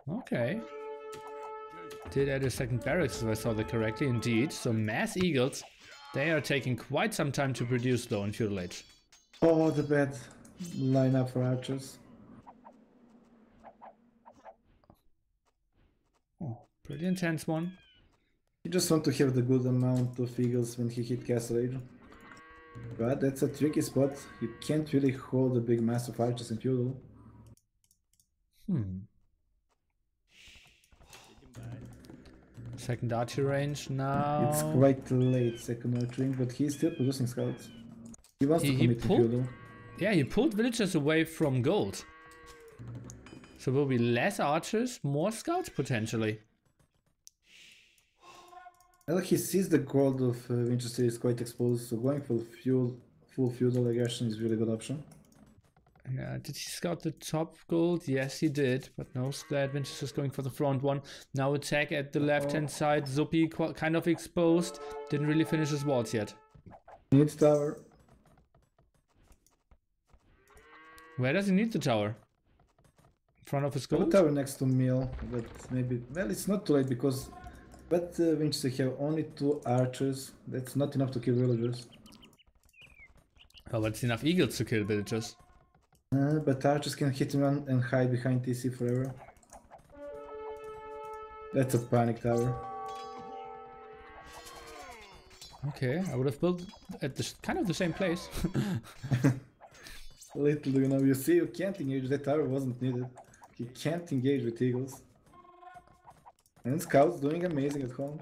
Okay. Did add a second barracks if I saw that correctly, indeed. So mass eagles, they are taking quite some time to produce though in Feudal Age. Oh, the bad lineup for archers. Oh, pretty intense one. You just want to have the good amount of eagles when he hit Castle Age. But that's a tricky spot. You can't really hold a big mass of archers in Feudal. Second archer range now. It's quite late, second archering, but he's still producing scouts. He wants to commit to Feudal. Yeah, he pulled villagers away from gold. So will be less archers, more scouts potentially. Well, he sees the gold of Vinchester is quite exposed, so going for full Feudal aggression is a really good option. Yeah, did he scout the top gold? Yes, he did, but no, glad Vinchester's going for the front one. Now attack at the left-hand side. Zuppi kind of exposed. Didn't really finish his walls yet. Needs tower. Where does he need the tower? In front of his gold? The tower next to Mill, but maybe... Well, it's not too late because... But Vinchester have only 2 archers. That's not enough to kill villagers. Oh, but it's enough eagles to kill villagers. But archers can hit and run and hide behind TC forever. That's a panic tower. Okay, I would have built at the kind of the same place. Little do you know, you see, you can't engage. That tower wasn't needed. You can't engage with eagles. And scouts doing amazing at home.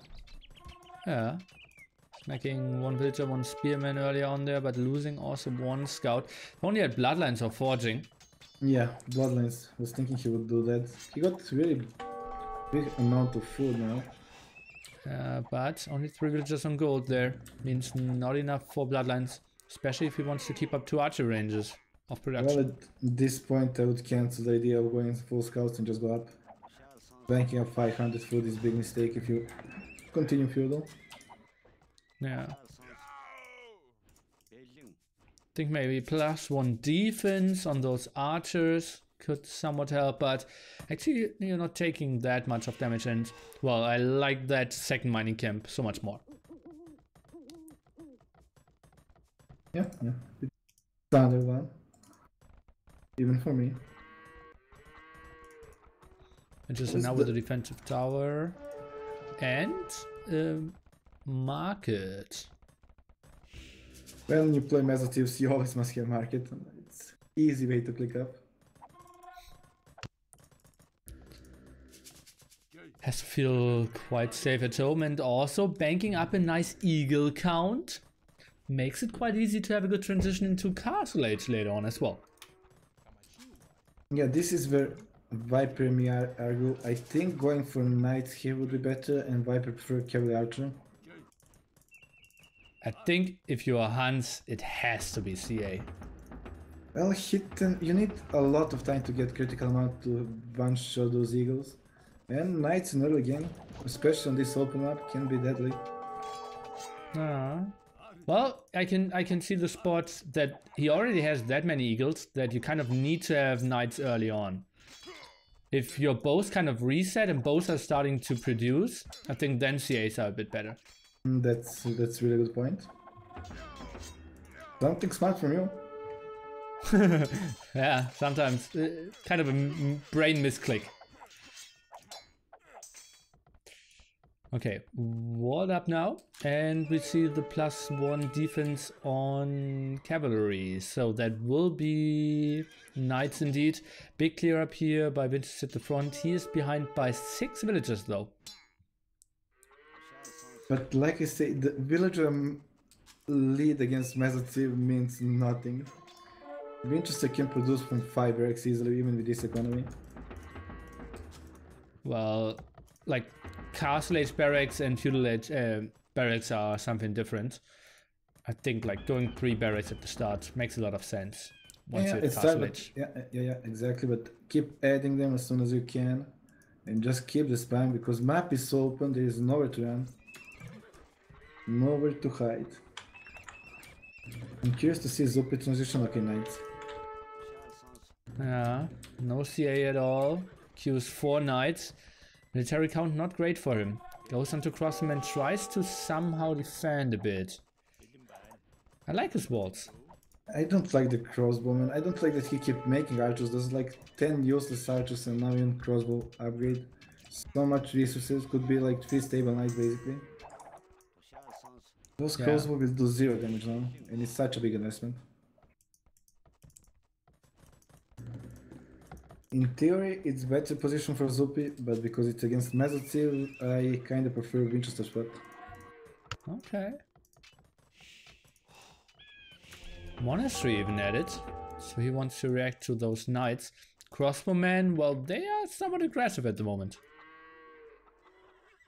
Yeah. Smacking 1 villager, 1 spearman earlier on there, but losing also 1 scout. Only had bloodlines or forging. Yeah, Bloodlines. Was thinking he would do that. He got really big amount of food now. But only 3 villagers on gold there. Means not enough for Bloodlines. Especially if he wants to keep up 2 archer ranges of production. Well, at this point I would cancel the idea of going full scouts and just go up. Banking up 500 food is a big mistake if you continue feudal. Yeah. I think maybe +1 defense on those archers could somewhat help, but actually you're not taking that much of damage, and well, I like that second mining camp so much more. Yeah. Standard one. Even for me. Vinchester now with the defensive tower and market. When you play Mesa Thieves, you always must have market. It's easy way to click up. Has to feel quite safe at home, and also banking up a nice eagle count makes it quite easy to have a good transition into Castle Age later on as well. Yeah, this is where Viper and me argue. I think going for Knights here would be better, and Viper prefer Cavalry Archer. I think if you are Hans, it has to be CA. Well, you need a lot of time to get critical amount to one-shot those eagles. And Knights in early game, especially on this open up, can be deadly. Well, I can see the spots that he already has that many eagles that you kind of need to have Knights early on. If your bows kind of reset and bows are starting to produce, I think then CAs are a bit better. That's really good point. Something smart from you. Yeah, sometimes kind of a brain misclick. Okay, wall up now, and we see the +1 defense on cavalry, so that will be knights indeed. Big clear up here by Vinchester at the front. He is behind by 6 villagers though. But like I say, the villager lead against Mesa Thieves means nothing. Vinchester can produce from 5 barracks easily, even with this economy. Well, like Castle Age barracks and Feudal Age barracks are something different. I think like going 3 barracks at the start makes a lot of sense. Once you hit Castle Age. Yeah, exactly. But keep adding them as soon as you can, and just keep the spam because map is so open. There is nowhere to run, nowhere to hide. I'm curious to see Zuppi transition. Okay, Knights. Yeah, no CA at all. Qs 4 knights. Military count not great for him. Goes onto crosshim and tries to somehow defend a bit. I like his walls. I don't like the crossbowman. I don't like that he keep making archers. There's like 10 useless archers and now in crossbow upgrade. So much resources, could be like 3 stable knights basically. Those crossbow will do 0 damage now, and it's such a big investment. In theory, it's better position for Zuppi, but because it's against Mesa Thieves, I kinda prefer Vinchester spot. Okay. Monastery even added, so he wants to react to those knights. Crossbowmen, well, they are somewhat aggressive at the moment.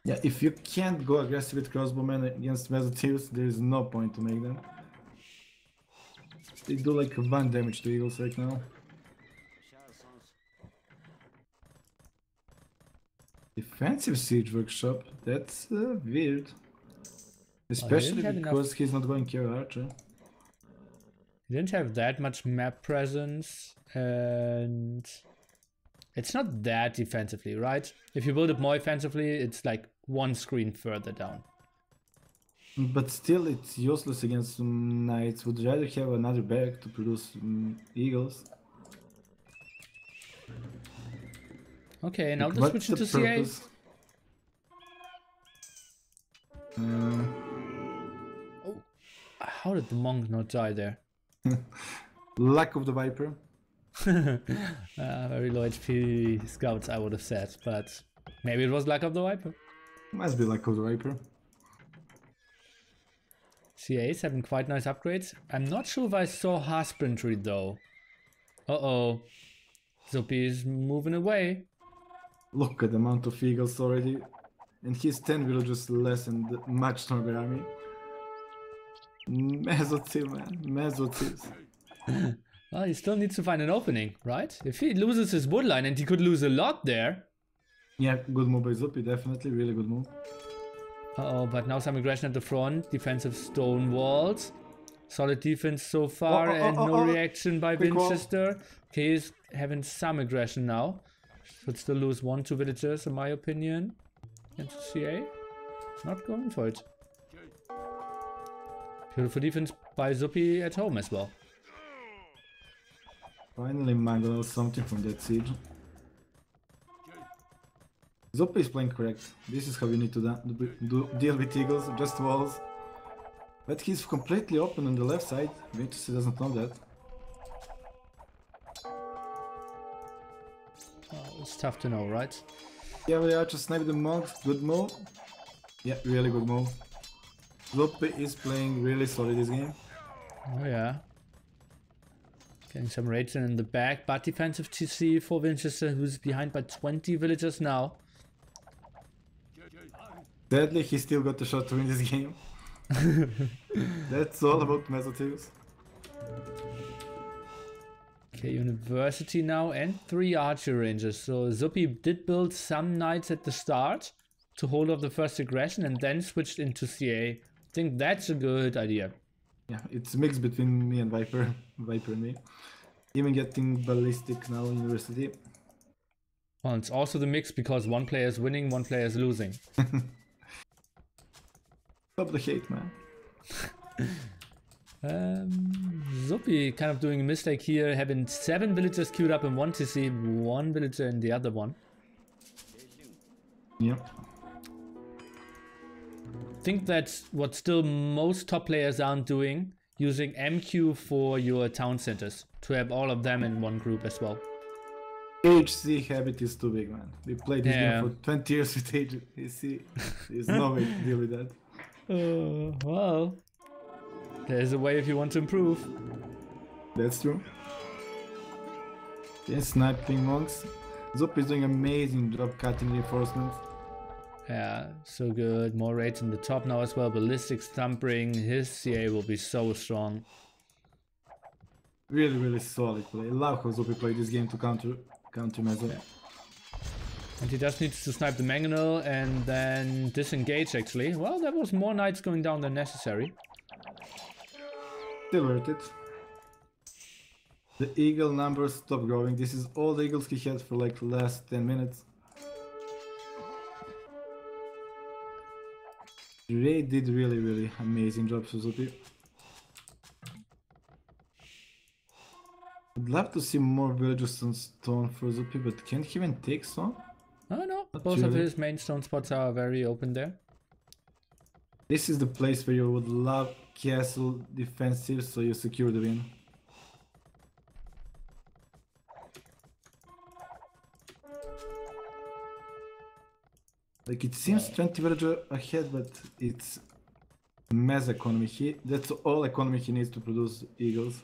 Yeah, if you can't go aggressive with crossbowmen against Mesa Thieves, there is no point to make them. They do like 1 damage to eagles right now. Defensive siege workshop, that's weird. Especially because he's not going Cavalry Archer. He didn't have that much map presence, and it's not that defensively, right? If you build it more offensively, it's like 1 screen further down. But still, it's useless against knights. Would rather have another barrack to produce eagles. Okay, now let's switch to CA. Oh, how did the monk not die there? Lack of the Viper. Very low HP scouts, I would have said, but maybe it was lack of the Viper. Must be lack of the Viper. CAs having quite nice upgrades. I'm not sure if I saw Husbandry though. Uh-oh. Zuppi is moving away. Look at the amount of eagles already. And he's 10 villages less than the much stronger army. Mesotiv, man. Mesotiv. Well, he still needs to find an opening, right? If he loses his woodline, and he could lose a lot there. Yeah, good move by Zuppi, definitely. Really good move. Uh-oh, but now some aggression at the front. Defensive stone walls. Solid defense so far, and no reaction by Vinchester. Okay, he's having some aggression now. Should still lose 1-2 villagers, in my opinion. Against CA. Not going for it. Beautiful defense by Zuppi at home as well. Finally mangled something from that siege. Zuppi is playing correct. This is how you need to deal with eagles, just walls. But he's completely open on the left side. Vinchester doesn't know that. Oh, it's tough to know, right? Yeah, we just sniped the monks. Good move. Yeah, really good move. Zuppi is playing really solid this game. Oh yeah. Getting some raids in the back, but defensive TC for Vinchester, who's behind by 20 villagers now. Sadly, he still got the shot to win this game. That's all about Mesotivs. Okay, University now and 3 archer rangers. So Zuppi did build some knights at the start to hold off the first aggression and then switched into CA. I think that's a good idea. Yeah, it's a mix between me and Viper. Viper and me. Even getting ballistic now in University. Well, it's also the mix because one player is winning, one player is losing. Stop the hate, man. Zuppi kind of doing a mistake here, having 7 villagers queued up in one TC, 1 villager in the other one. Yep. I think that's what still most top players aren't doing, using MQ for your town centers, to have all of them in one group as well. HC habit is too big, man. We played this game for 20 years with HC. There's no way to deal with that. Well, there's a way if you want to improve. That's true. Yes, sniping monks. Zuppi is doing an amazing job cutting reinforcements. Yeah, so good. More raids in the top now as well. Ballistic Stumpering. His CA will be so strong. Really, really solid play. I love how Zuppi played this game to counter Meso. Yeah. And he just needs to snipe the Mangonel and then disengage actually. Well, there was more knights going down than necessary. Still worth it. The eagle numbers stopped growing. This is all the eagles he had for like the last 10 minutes. Ray did really amazing job for Zuppi. I'd love to see more villages on stone for Zuppi, but can't he even take stone? Oh no, Not both of really. his main stone spots are very open there. This is the place where you would love castle defensive, so you secure the win. Like it seems 20 villager ahead, but it's mass economy. That's all economy he needs to produce eagles.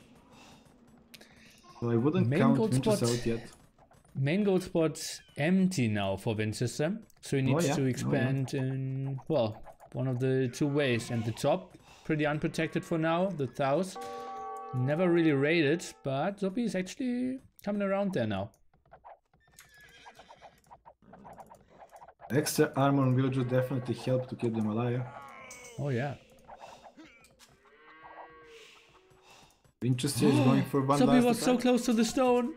So I wouldn't count Vinchester out yet. Main gold spot's empty now for Vinchester, so he needs to expand in, well, one of the 2 ways. And the top, pretty unprotected for now. The TaToH, never really raided, but Zuppi is actually coming around there now. Extra armor on villager definitely help to keep them alive. Oh yeah. Vinchester is going for one Zuppi last was so attack. close to the stone.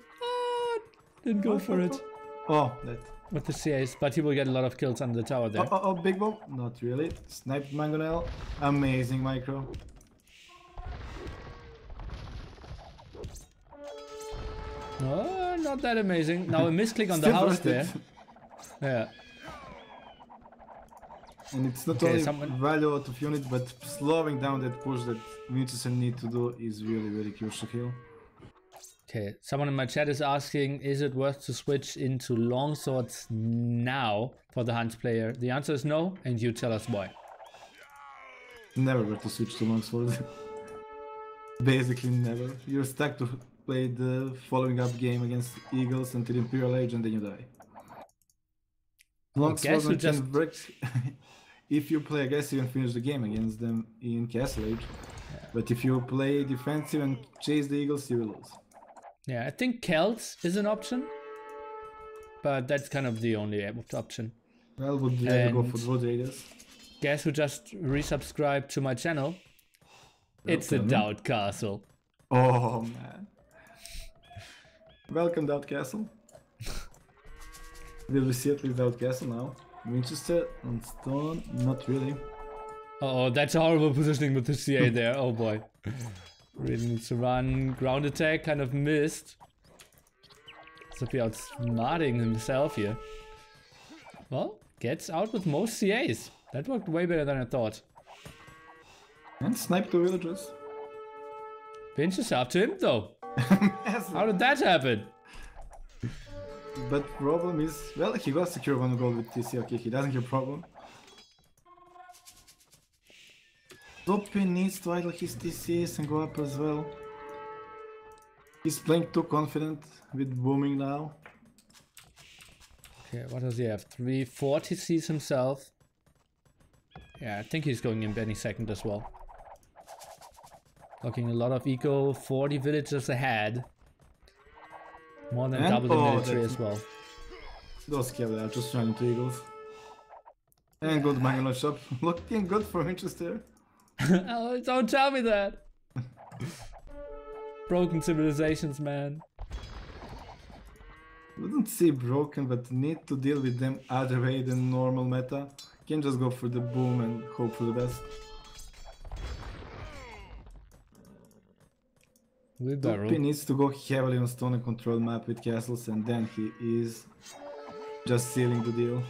Didn't go for it. Oh, that. With the CAs, but he will get a lot of kills on the tower there. Oh, big bomb. Not really. Sniped Mangonel. Amazing micro. Oh, not that amazing. Now a misclick on the Still house worth there. it. Yeah. And it's not Okay, only value out of unit, but slowing down that push that Vinchester need to do is really crucial here. Okay, someone in my chat is asking, is it worth to switch into longswords now for the Hunt player? The answer is no, and you tell us why. Never worth to switch to longsword. Basically never. You're stuck to play the following up game against Eagles until Imperial Age and then you die. Long Swordsman can work if you play aggressive and finish the game against them in Castle Age. Yeah. But if you play defensive and chase the Eagles, you will lose. Yeah, I think Celts is an option, but that's kind of the only option. Well, would you go for Road Raiders? Guess who just resubscribed to my channel? It's the Doubt Castle. Oh man. Welcome, Doubt Castle. Will we see at least Doubt Castle now? Vinchester on stone? Not really. Oh, that's a horrible positioning with the CA there. Oh boy. Really needs to run. Ground attack kind of missed. Zuppi outsmarting himself here. Well, gets out with most CAs. That worked way better than I thought. And snipe the villagers. Vinchester after him though. How did that happen? But problem is, well, he got secure one goal with TC, okay, he doesn't have problem. Zuppi needs to idle his TCs and go up as well. He's playing too confident with booming now. Okay, what does he have? 4 TCs himself. Yeah, I think he's going in any second as well. Looking a lot of eco, 40 villagers ahead. More than double the military as well. Those cavalry are just running to Eagles. And good Mangalore shop. Looking good for Vinchester. Oh, don't tell me that! Broken civilizations, man. Wouldn't say broken, but need to deal with them other way than normal meta. Can't just go for the boom and hope for the best. Zuppi needs to go heavily on stone and control map with castles, and then he is just sealing the deal.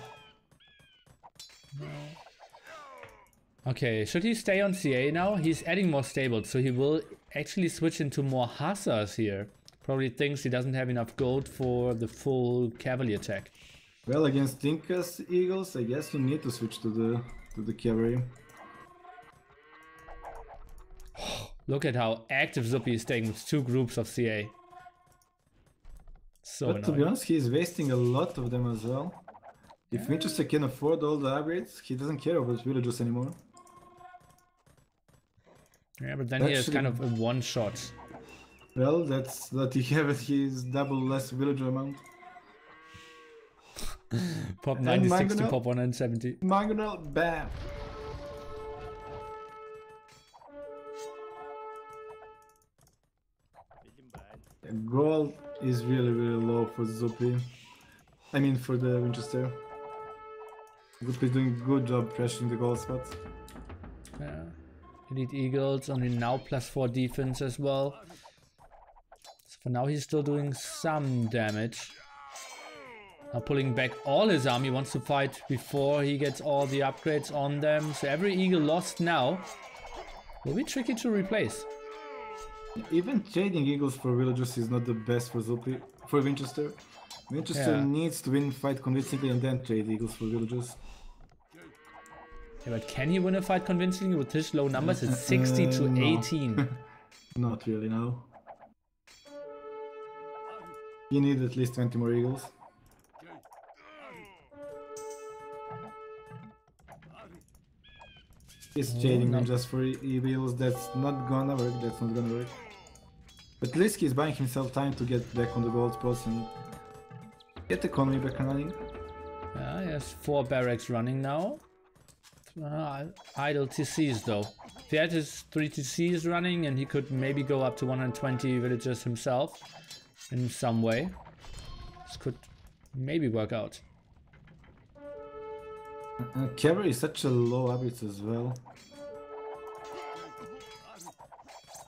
Okay, should he stay on CA now? He's adding more stables, so he will actually switch into more hussars here. Probably thinks he doesn't have enough gold for the full cavalry attack. Well, against Tinka's Eagles, I guess you need to switch to the cavalry. Look at how active Zuppi is staying with 2 groups of CA. So but to be honest, he's wasting a lot of them as well. If Vinchester can afford all the upgrades, he doesn't care about villagers anymore. Yeah, but then he has kind of a one-shot. Well, that's that he has his double less villager amount. Pop 96 to pop 170. Mangonel, bam! Gold is really low for Zuppi. I mean for the Vinchester. Zuppi is doing a good job pressuring the gold spots. Yeah. Elite Eagles only now +4 defense as well. So for now he's still doing some damage. Now pulling back all his army, wants to fight before he gets all the upgrades on them. So every eagle lost now will be tricky to replace. Even trading eagles for villagers is not the best for Zuppi, for Vinchester. Vinchester needs to win fight convincingly and then trade eagles for villagers. Yeah, but can he win a fight convincingly with his low numbers? It's 60 to 18. No. Not really, no. You need at least 20 more eagles. He's trading them just for eagles. That's not gonna work. That's not gonna work. But at least he's buying himself time to get back on the gold spots and get the economy back running. Yeah, he has 4 barracks running now. Idle TCs though. If he had his 3 TCs running and he could maybe go up to 120 villagers himself in some way, this could maybe work out. Cavalry is such a low average as well.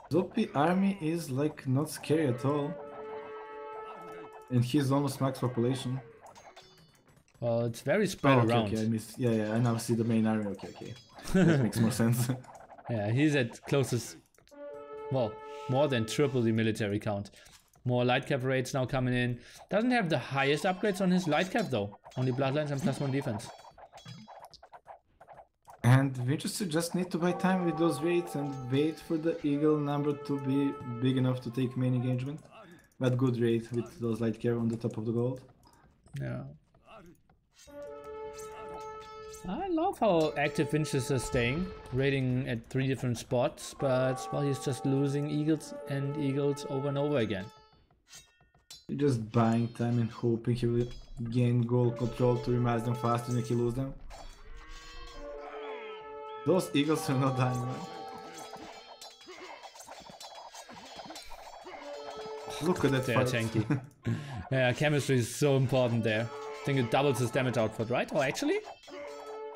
Zuppi army is like not scary at all. And he's almost max population. Well, it's very spread around. Okay, I missed. Yeah, I now see the main army. Okay. That makes more sense. Yeah, he's at closest, well, more than triple the military count. More light cap raids now coming in. Doesn't have the highest upgrades on his light cap though. Only bloodlines and +1 defense. And Vinchester just need to buy time with those raids and wait for the eagle number to be big enough to take main engagement. But good rate with those light care on the top of the gold. Yeah. I love how active Vinchester is staying, raiding at 3 different spots, but well, he's just losing eagles and eagles over and over again. You're just buying time and hoping he will gain goal control to rematch them faster than he lose them. Those eagles are not dying, man. Look at that They're fight. tanky. Yeah, chemistry is so important there. I think it doubles his damage output, right? Oh, actually?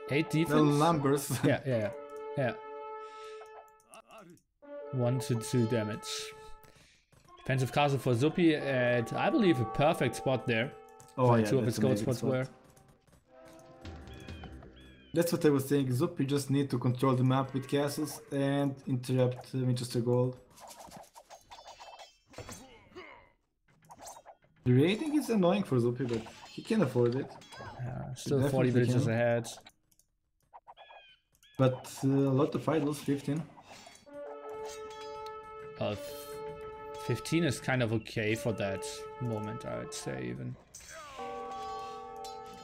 8 defense? The numbers. Yeah. 1 to 2 damage. Defensive castle for Zuppi at, I believe, a perfect spot there. Oh yeah, 2 of his gold spots were. That's what I was saying. Zuppi just need to control the map with castles and interrupt Vinchester gold. The rating is annoying for Zuppi, but he can afford it. Still 40 villages ahead. But a lot of idols, 15. 15 is kind of okay for that moment, I'd say even.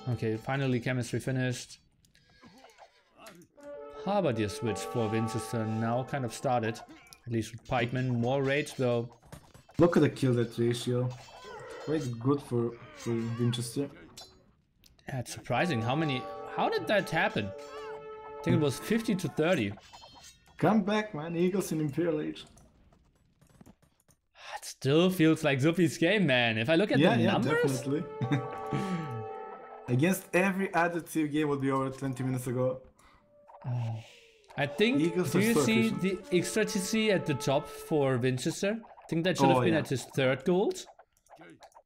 Okay, finally chemistry finished. Halberdier switch for Vinchester now kind of started. At least with pikemen, more rage though. Look at the kill death ratio. Quite good for Vinchester. Yeah, it's surprising how did that happen? I think it was 50 to 30. Come back, man, Eagles in Imperial Age. It still feels like Zuppi's game, man. If I look at the numbers... Definitely. Against every other team game would be over 20 minutes ago. I think, Eagles do you so see efficient. the extra TC at the top for Vinchester? I think that should have been at his 3rd gold.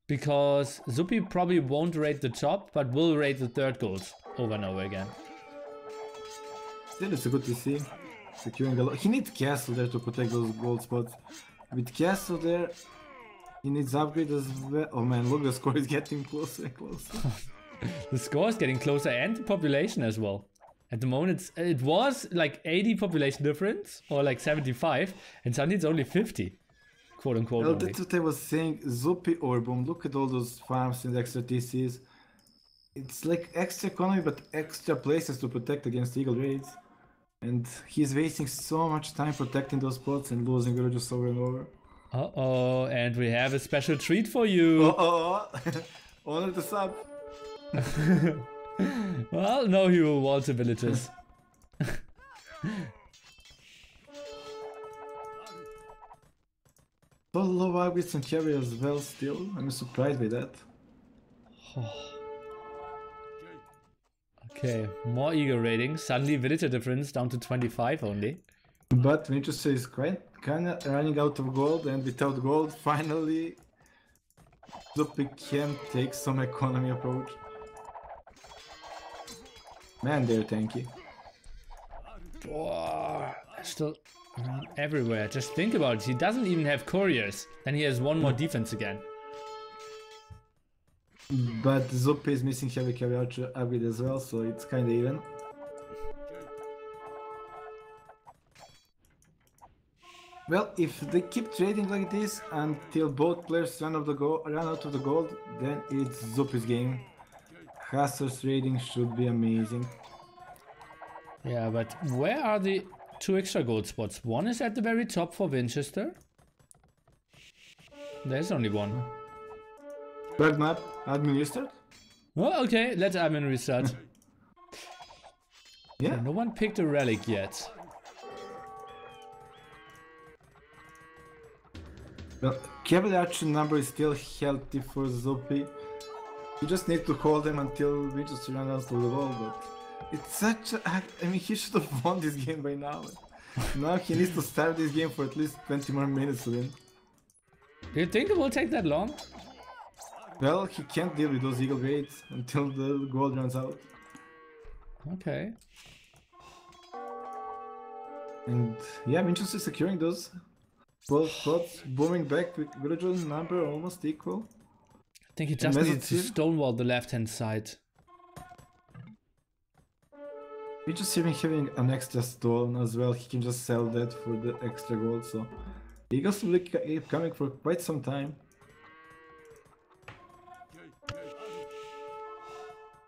Because Zuppi probably won't raid the top, but will raid the 3rd gold over and over again. Still, it's a good to see. Securing a lot. He needs castle there to protect those gold spots. With castle there, he needs upgrade as well. Oh man, look, the score is getting closer and closer. The score is getting closer and the population as well. At the moment, it was like 80 population difference, or like 75, and suddenly it's only 50. Quote unquote. Well, that's what I was saying. Zuppi or boom. Look at all those farms and extra TCs. It's like extra economy, but extra places to protect against eagle raids. And he's wasting so much time protecting those spots and losing villages over and over. Uh-oh, and we have a special treat for you. Uh-oh. Honor the sub. Well, no, he will wall the villages. So low upgrades and carry as well still. I'm surprised by that. Okay, more eagle raiding. Suddenly villager difference down to 25 only. But Vinchester is kinda running out of gold, and without gold, finally Zuppi can take some economy approach. Man, they're tanky. Oh, still around everywhere. Just think about it. He doesn't even have couriers. Then he has 1 more defense again. But Zuppi is missing heavy carry archer upgrade as well, so it's kinda even. Well, if they keep trading like this until both players run out of the gold, then it's Zuppi's game. Hasser's raiding should be amazing. Yeah, but where are the 2 extra gold spots? One is at the very top for Vinchester. There's only one. Bird map, admin restart? Oh, okay, let's admin restart. Yeah. Okay, no one picked a relic yet. Well, cavalry archer number is still healthy for Zuppi. You just need to hold them until we just run out of the wall, but it's such a... I mean, he should have won this game by now. Now he needs to start this game for at least 20 more minutes to win. Do you think it will take that long? Well, he can't deal with those eagle raids until the gold runs out. Okay. And yeah, Vinchester securing those both spots, booming back with villager number almost equal. I think he just needs to stonewall the left-hand side. Vinchester having an extra stone as well, he can just sell that for the extra gold, so Eagles will keep coming for quite some time.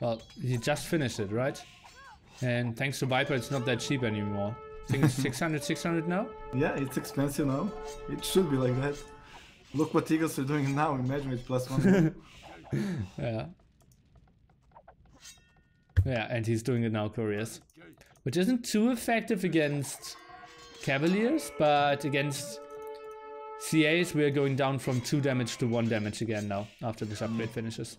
Well, he just finished it, right? And thanks to Viper, it's not that cheap anymore. I think it's 600 now? Yeah, it's expensive now. It should be like that. Look what Eagles are doing now. Imagine it's +1. Yeah. Yeah, and he's doing it now, Couriers. Which isn't too effective against Cavaliers, but against CAs we're going down from 2 damage to 1 damage again now, after this upgrade finishes.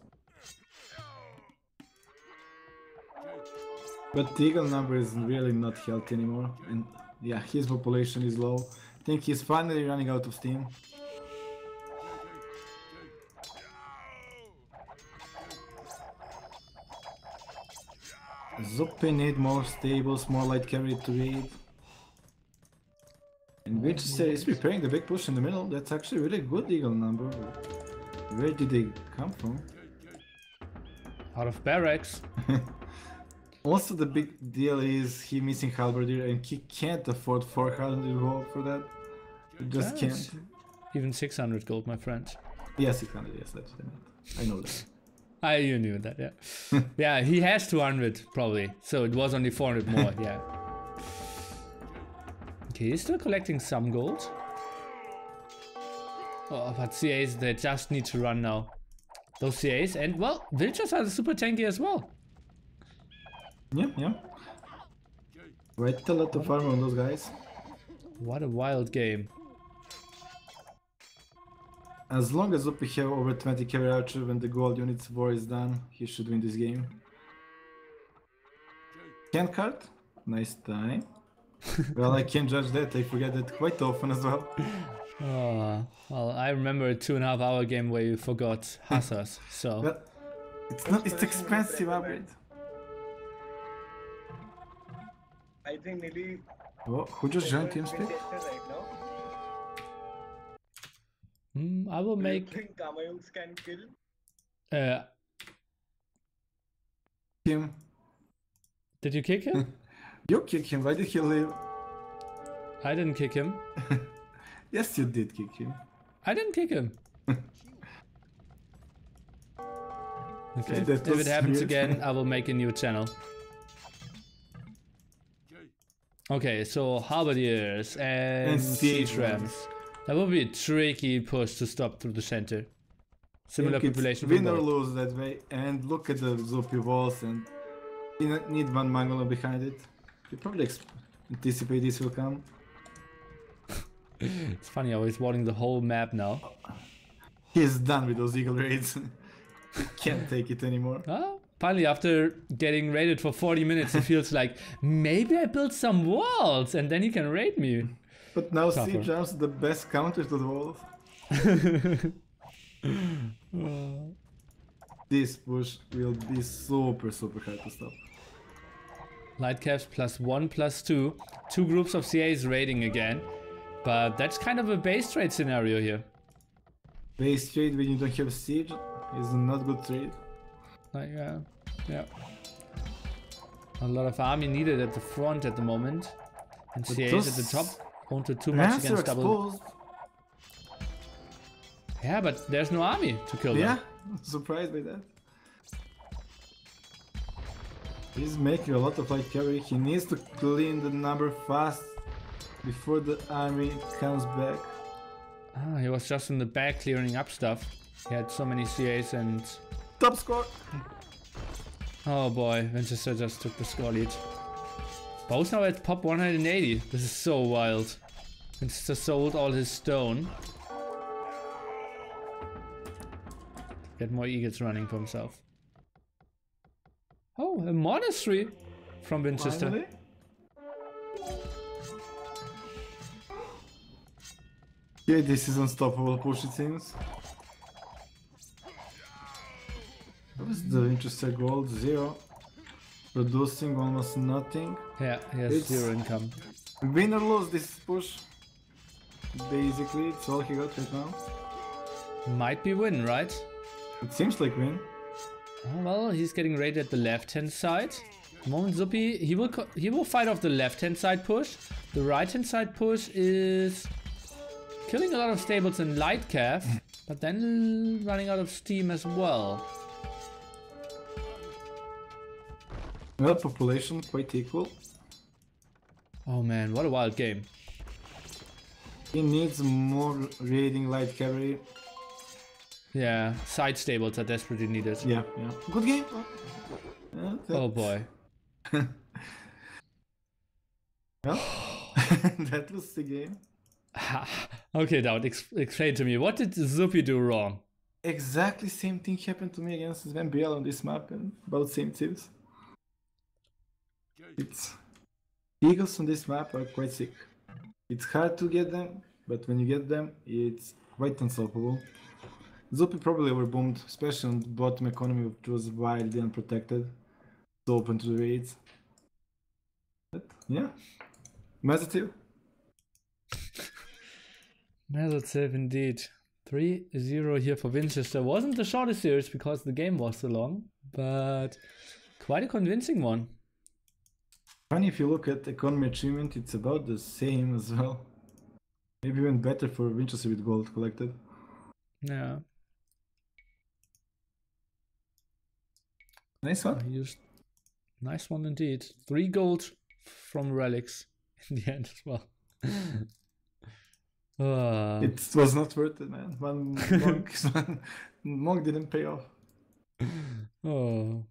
But the Eagle number is really not healthy anymore. And yeah, his population is low. I think he's finally running out of steam. Zuppi need more stables, more light cavalry to read. And Vinchester is preparing the big push in the middle. That's actually a really good Eagle number. Where did they come from? Out of barracks. Also, the big deal is he missing Halberdier and he can't afford 400 gold for that. He just can't. Even 600 gold, my friend. Yeah, 600, yes, that's what I meant. I know that. You knew that, yeah. Yeah, he has 200 probably, so it was only 400 more, yeah. Okay, he's still collecting some gold. Oh, but CAs, they just need to run now. Those CAs, and well, Villagers are super tanky as well. Yeah, yeah. Quite a lot of armor on those guys. What a wild game. As long as Zuppi have over 20 cavalry archer when the gold units war is done, he should win this game. Can card? Nice time. Well, I can't judge that, I forget that quite often as well. Oh, well, I remember a 2.5 hour game where you forgot Hussars, so... Well, it's expensive upgrade. I think Nili... Oh, who just joined TeamSpeak? Right now. I will Do you make... think Kamayungs can kill? Him. Did you kick him? You kick him, why did he leave? I didn't kick him. Yes, you did kick him. I didn't kick him. Okay, That if was it happens weird. again, I will make a new channel. Okay, so Halberdiers and Siege Rams. That will be a tricky push to stop through the center. Similar Think it's population. win or lose that way, and look at the Zuppi walls, and you need one Mangolo behind it. You probably anticipate this will come. It's funny, I was watching the whole map now. He's done with those Eagle raids. He can't take it anymore. Oh, finally, after getting raided for 40 minutes, he feels like maybe I built some walls and then he can raid me. But now Tougher. Siege Rams the best counter to the walls. This push will be super hard to stop. Light caps +1, +2. 2 groups of CAs raiding again. But that's kind of a base trade scenario here. Base trade when you don't have siege is not good trade. Like, yeah. A lot of army needed at the front at the moment. And But CAs those at the top won't do too much Rams are against double. exposed. Yeah, but there's no army to kill them. Yeah, surprised by that. He's making a lot of light cavalry. He needs to clean the number fast before the army comes back. Ah, he was just in the back clearing up stuff. He had so many CAs and... Top score! Oh boy, Vinchester just took the score lead. Both now at pop 180. This is so wild. Vinchester sold all his stone. Get more eagles running for himself. Oh, a monastery from Vinchester. Finally? Yeah, this is unstoppable push it seems. What is the Winchester gold? 0. Producing almost nothing. Yeah, he has It's- 0 income. Win or lose this push. Basically, it's all he got right now. Might be win, right? It seems like win. Oh, well, he's getting raided at the left-hand side. Moment Zuppi, he will fight off the left-hand side push. The right-hand side push is killing a lot of stables in light cav, but then running out of steam as well. Well, population quite equal. Oh man, what a wild game. He needs more raiding light cavalry. Yeah, side stables are desperately needed. Yeah, yeah. Good game. Oh boy. Well, that was the game. Okay, Daud, explain to me, what did Zuppi do wrong? Exactly same thing happened to me against MBL on this map and about same tips. It's Eagles on this map are quite sick. It's hard to get them, but when you get them, it's quite unstoppable. Zuppi probably overboomed, especially on bottom economy, which was wildly unprotected. So open to the raids. But yeah, Mazativ. Massive indeed. 3-0 here for Vinchester. Wasn't the shortest series because the game was so long, but quite a convincing one. Funny, if you look at economy achievement, it's about the same as well. Maybe even better for Vinchester with gold collected. Yeah. Nice one. Nice one indeed. 3 gold from relics in the end as well. It was not worth it, man. Monk didn't pay off. Oh.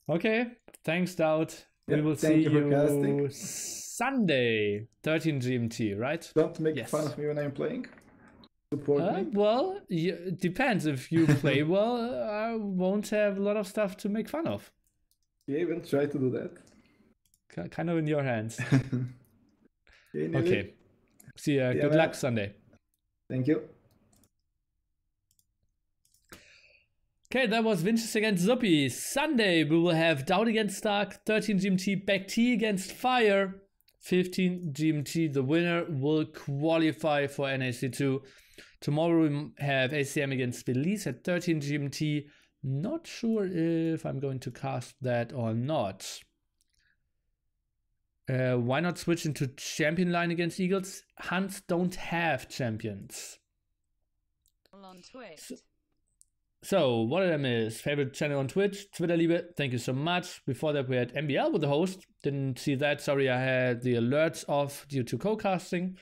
Okay. Thanks, Daud. Yeah, we will see you Sunday, 13 GMT, right? Don't make fun of me when I'm playing. Support me. Well, it depends. If you play well, I won't have a lot of stuff to make fun of. Yeah, we'll try to do that. Kind of in your hands. Okay. See ya. Good luck Sunday. Thank you. Okay, that was Vinchester against Zuppi. Sunday, we will have Daud against Stark, 13 GMT, Back T against Fire, 15 GMT. The winner will qualify for NAC2. Tomorrow we have ACM against Belize at 13 GMT. Not sure if I'm going to cast that or not. Why not switch into champion line against Eagles? Hunts don't have champions. On Twitch. So, one of them is favorite channel on Twitch, TwitterLiebe. Thank you so much. Before that, we had MBL with the host. Didn't see that. Sorry, I had the alerts off due to co-casting.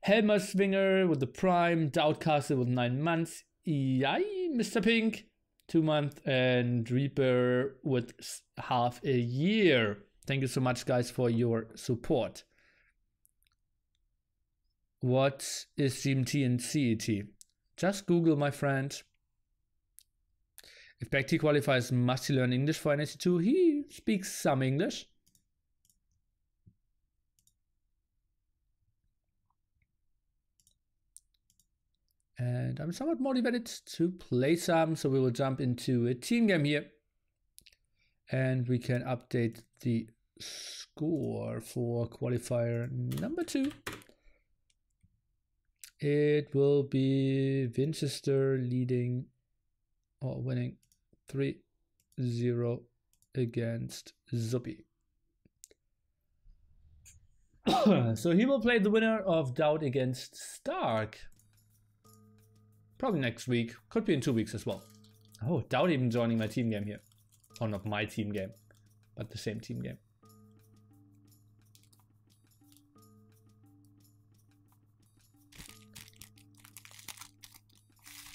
Helmer Swinger with the Prime. Doubtcaster with 9 months. Yay, Mr. Pink, 2 months. And Reaper with half a year. Thank you so much, guys, for your support. What is GMT and CET? Just Google, my friend. If Back T qualifies, must he learn English for NAC2? He speaks some English. And I'm somewhat motivated to play some, so we will jump into a team game here. And we can update the score for qualifier number 2. It will be Vinchester leading or winning 3-0 against Zuppi. So he will play the winner of Daud against Stark. Probably next week. Could be in 2 weeks as well. Oh, Daud even joining my team game here. Or not my team game, but the same team game.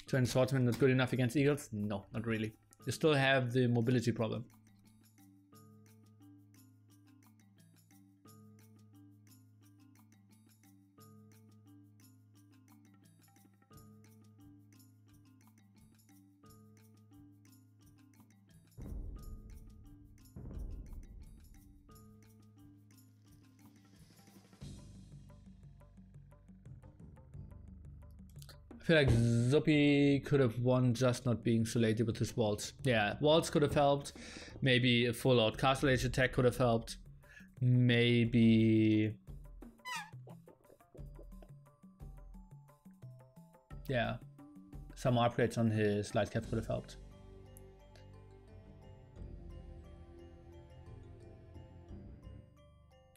Twin Swordsman not good enough against Eagles? No, not really. You still have the mobility problem. I feel like Zuppi could have won just not being so late with his walls. Yeah, walls could have helped. Maybe a full out castle age attack could have helped. Maybe... yeah, some upgrades on his light cap could have helped.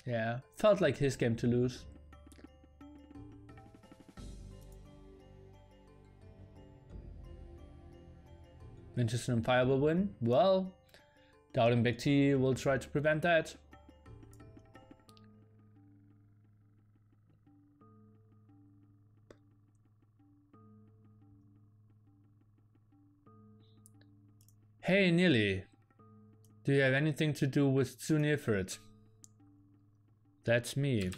Yeah, felt like his game to lose. Vinchester and Fire will win. Well, Doubting Back T will try to prevent that. Hey Nili, do you have anything to do with Zunifert? That's me.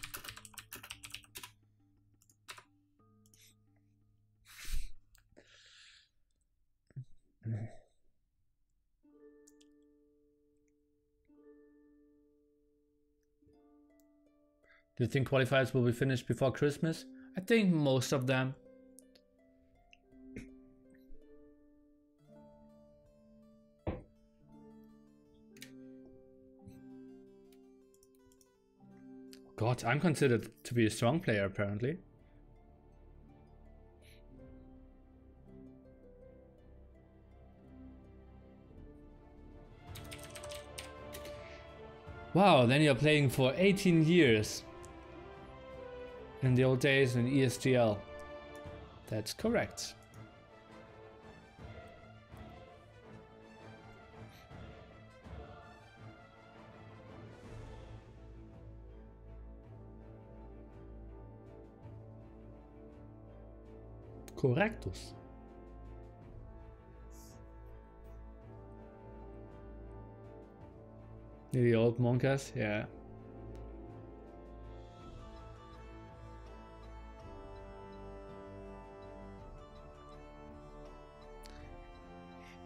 Do you think qualifiers will be finished before Christmas? I think most of them. God, I'm considered to be a strong player apparently. Wow, then you're playing for 18 years. In the old days in ESGL. That's correct. Correctus. The old monkas, yeah.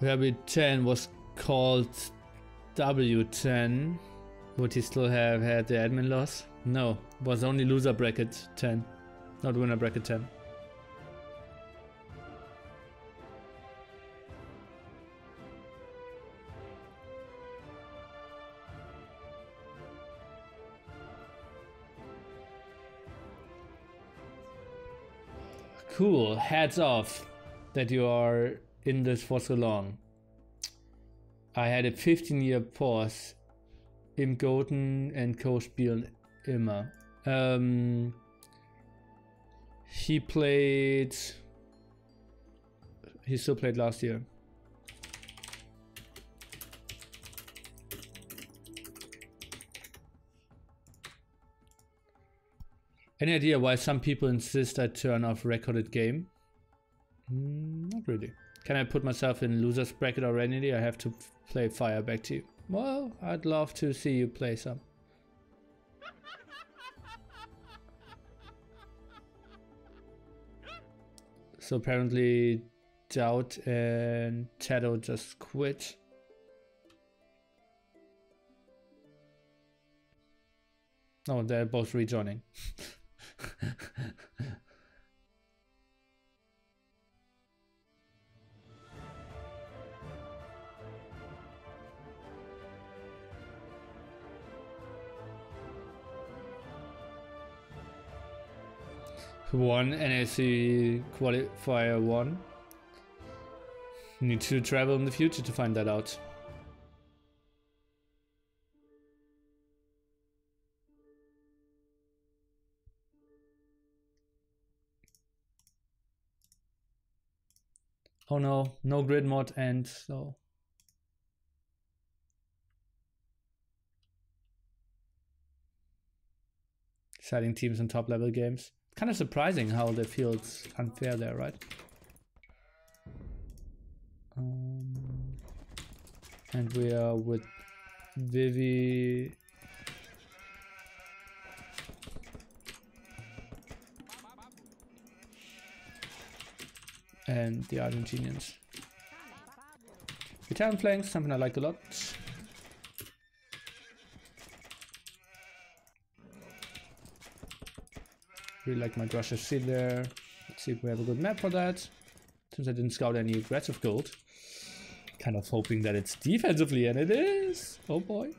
Rabbit 10 was called W10. Would he still have had the admin loss? No, it was only loser bracket 10, not winner bracket 10. Cool, hats off that you are in this for so long. I had a 15-year pause im Goten and Co-Spielen immer. He still played last year. Any idea why some people insist I turn off recorded game? Not really. Can I put myself in loser's bracket already? I have to play Fire Back to you. Well, I'd love to see you play some. So apparently Doubt and TaToH just quit. Oh, they're both rejoining. One NAC2-Qualifier 1. Need to travel in the future to find that out. Oh no, no grid mod, and so deciding teams in top level games. Kind of surprising how the field's unfair there, right? And we are with Vivi. And the Argentinians. Italian flanks, something I like a lot. Really like my Russian seed there. Let's see if we have a good map for that. Since I didn't scout any aggressive gold. Kind of hoping that it's defensively, and it is! Oh boy.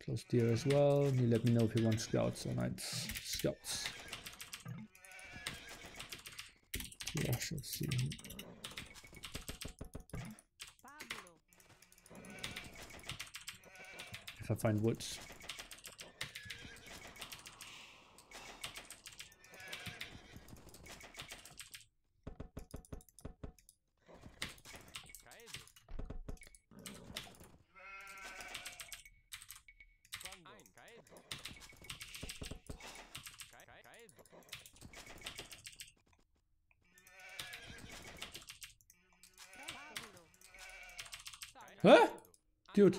Close deer as well. He let me know if he wants scouts or not. Scouts. Russia, see. If I find woods. Huh? Dude.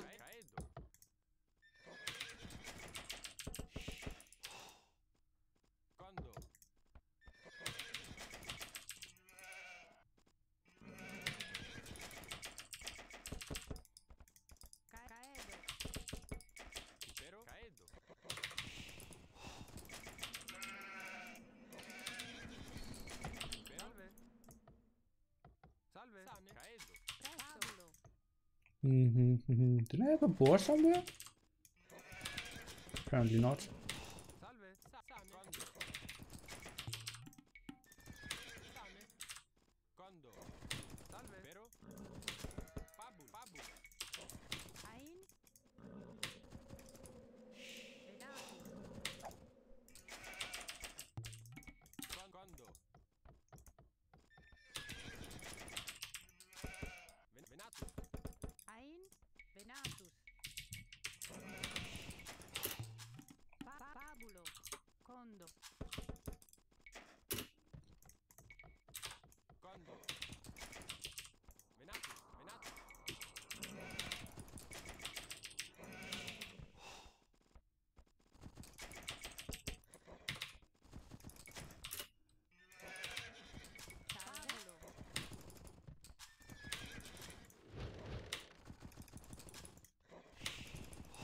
Did I have a boar somewhere? Apparently not.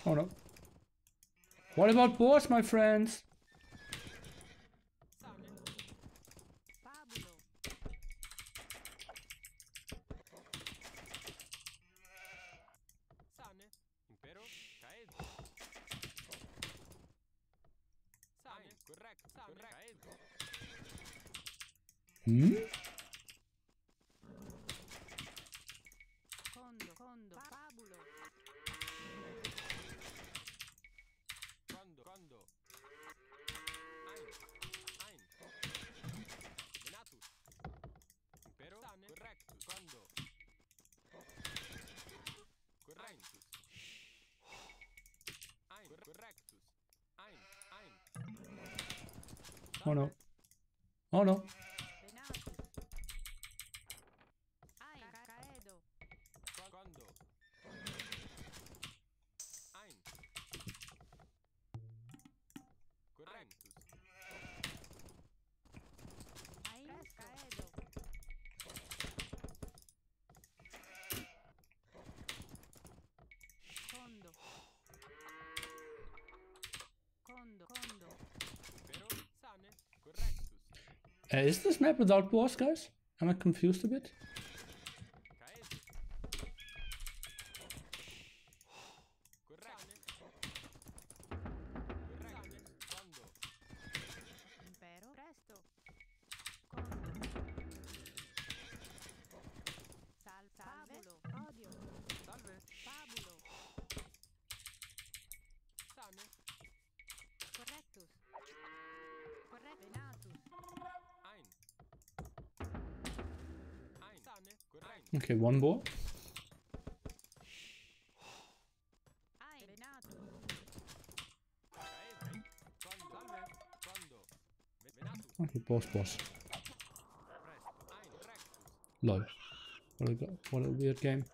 Oh no. What about boars, my friends? Hmm? Oh no. Oh no. Is this map without boars, guys? Am I confused a bit? Okay, one boar. Okay, boss. Lol. What a weird game.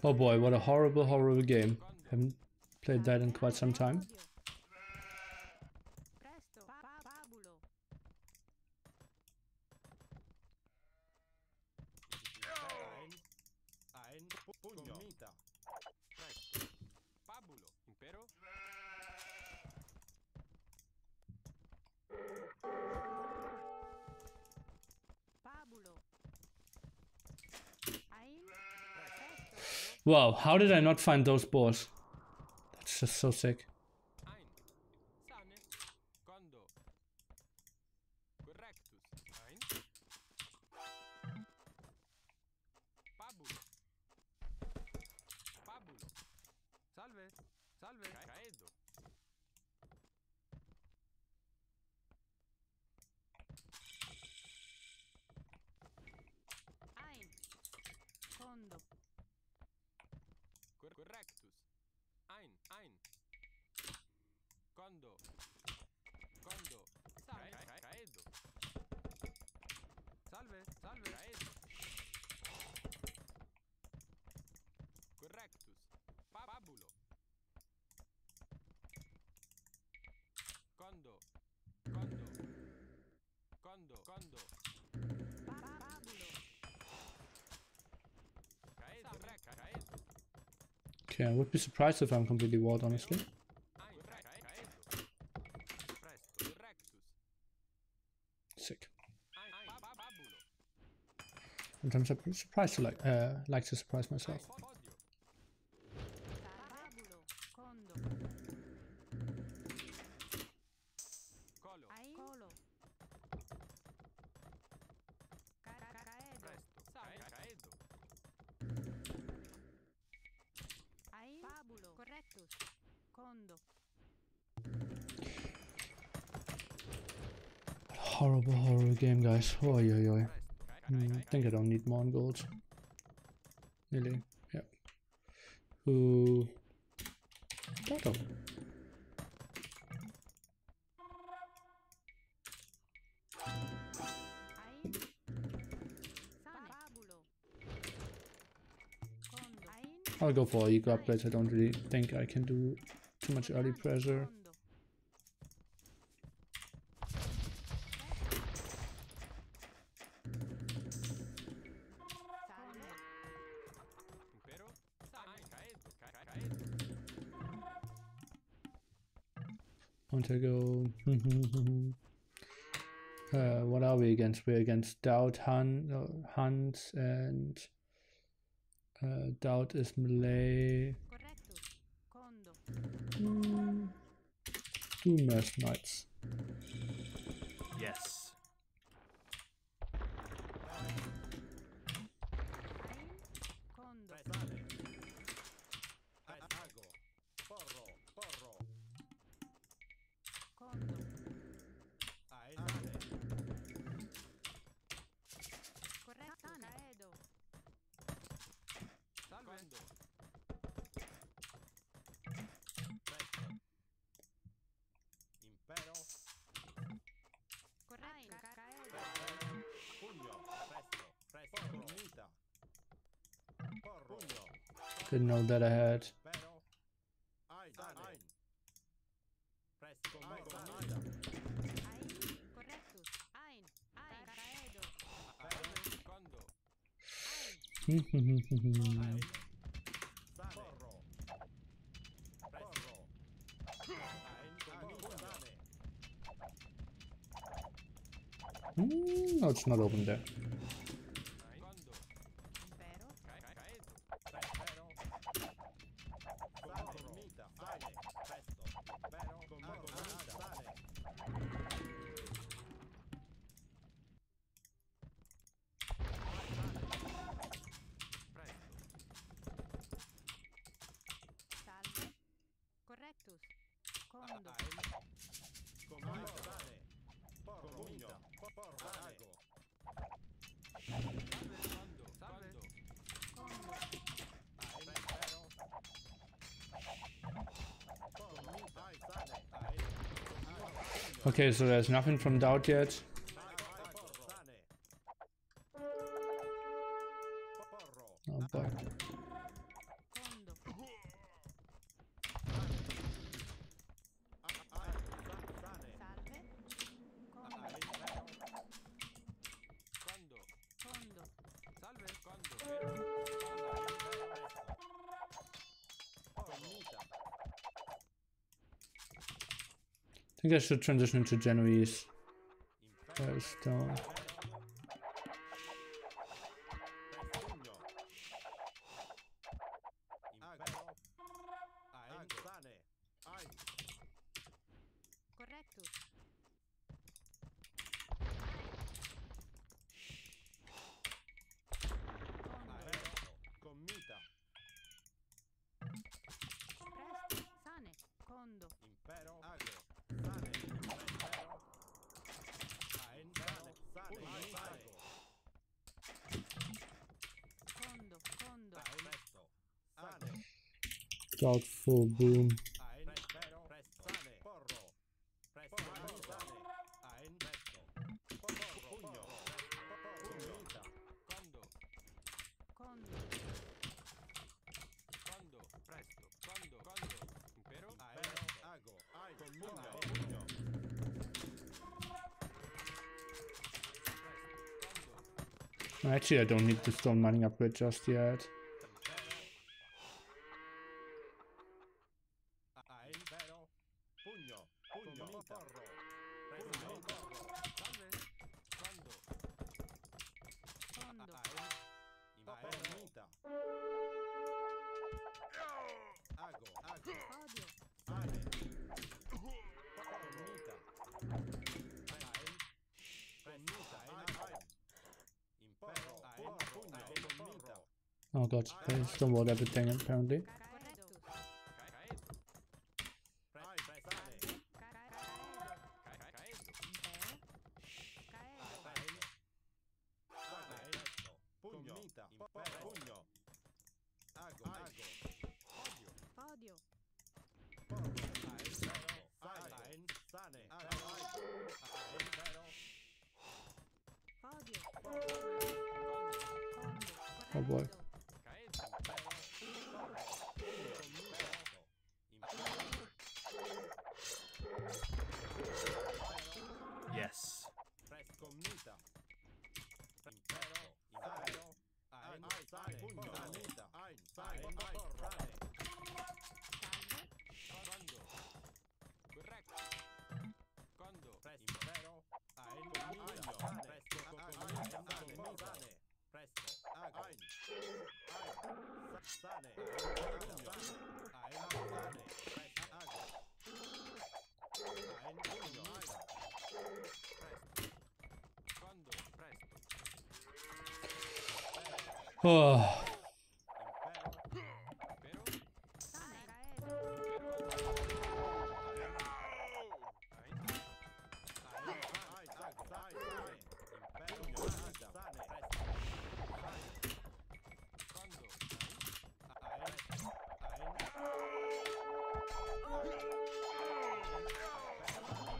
Oh boy, what a horrible, horrible game. Haven't played that in quite some time. Wow, how did I not find those boars? That's just so sick. Okay, I would be surprised if I'm completely walled, honestly. Sick. Sometimes I'm surprised to like to surprise myself. Horrible, horrible game, guys. Oi, oi, oi. I think I don't need more on gold. Really? Yep. Ooh. TaToH. I'll go for ego upgrades. I don't really think I can do too much early pressure. Want to go? What are we against? We're against TaToH, Hunt, and TaToH is melee. Two Mass Knights. Yes. Didn't know that I had. No, it's not open there. Okay, so there's nothing from TaToH yet. Oh boy. think I should transition into Genoese. Stone. Correctus. Commita. Presto. Sane. Condo. Impero. Agro. Sane. Impero. Aen. Sane. Sane. Condo. Condo. Presto. Sane. Doubtful boom. Aen. Impero. Presto. Sane. Porro. Presto. Sane. Aen. Presto. Porro. Pugno. Commita. Condo. Condo. Condo. Presto. Condo. Condo. Impero. Aen. Ago. Aen. Pugno. Pugno. Actually, I don't need the stone mining upgrade just yet. Impero. Pugno. Pugno. Porro. Presto. Porro. Sane. Condo. Condo. Commita. Ago. Ago. Odio. Sane. Commita. Commita. Impero. Pugno. Commita. Oh god, they stone walled everything apparently. Correctus. Odio. Odio. Oh boy. Yes. Commita. Impero. Impero. Aen. Sane. Pugno. Commita. Aen. Sane. Porro. Condo. Corretto. Condo. Presto. Impero. Aen. Commita. Presto. Commita. Sane. Presto. Ago. Aen. Sane. Pugno. Aen. Sane. Presto. Ago. Aen. Pugno. Aen. Presto. Condo. Presto. Oh,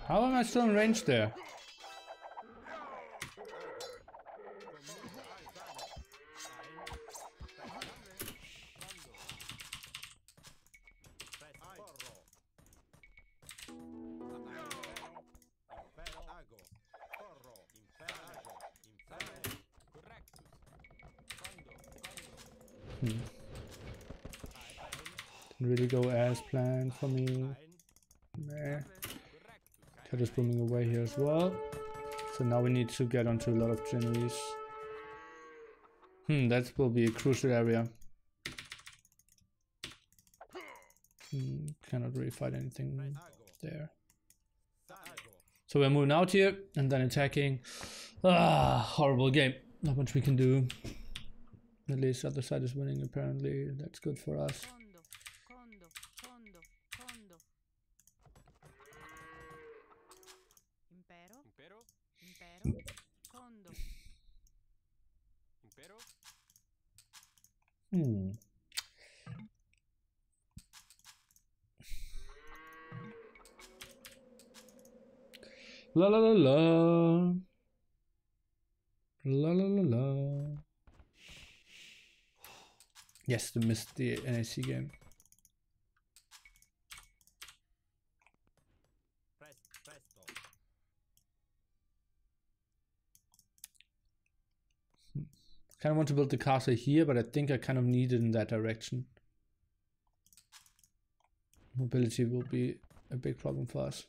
how am I still in range there? Didn't really go as planned for me. Meh. Cat is booming away here as well. So now we need to get onto a lot of Genoese. That will be a crucial area. Cannot really fight anything there. So we're moving out here and then attacking. Horrible game. Not much we can do. At least the other side is winning apparently. That's good for us. Condo. Condo. Condo. Condo. Impero. Impero. Impero. Condo. Impero. La la la la. La la la la. Yes, they missed the NAC game. Presto. Kind of want to build the castle here, but I think I kind of need it in that direction. Mobility will be a big problem for us.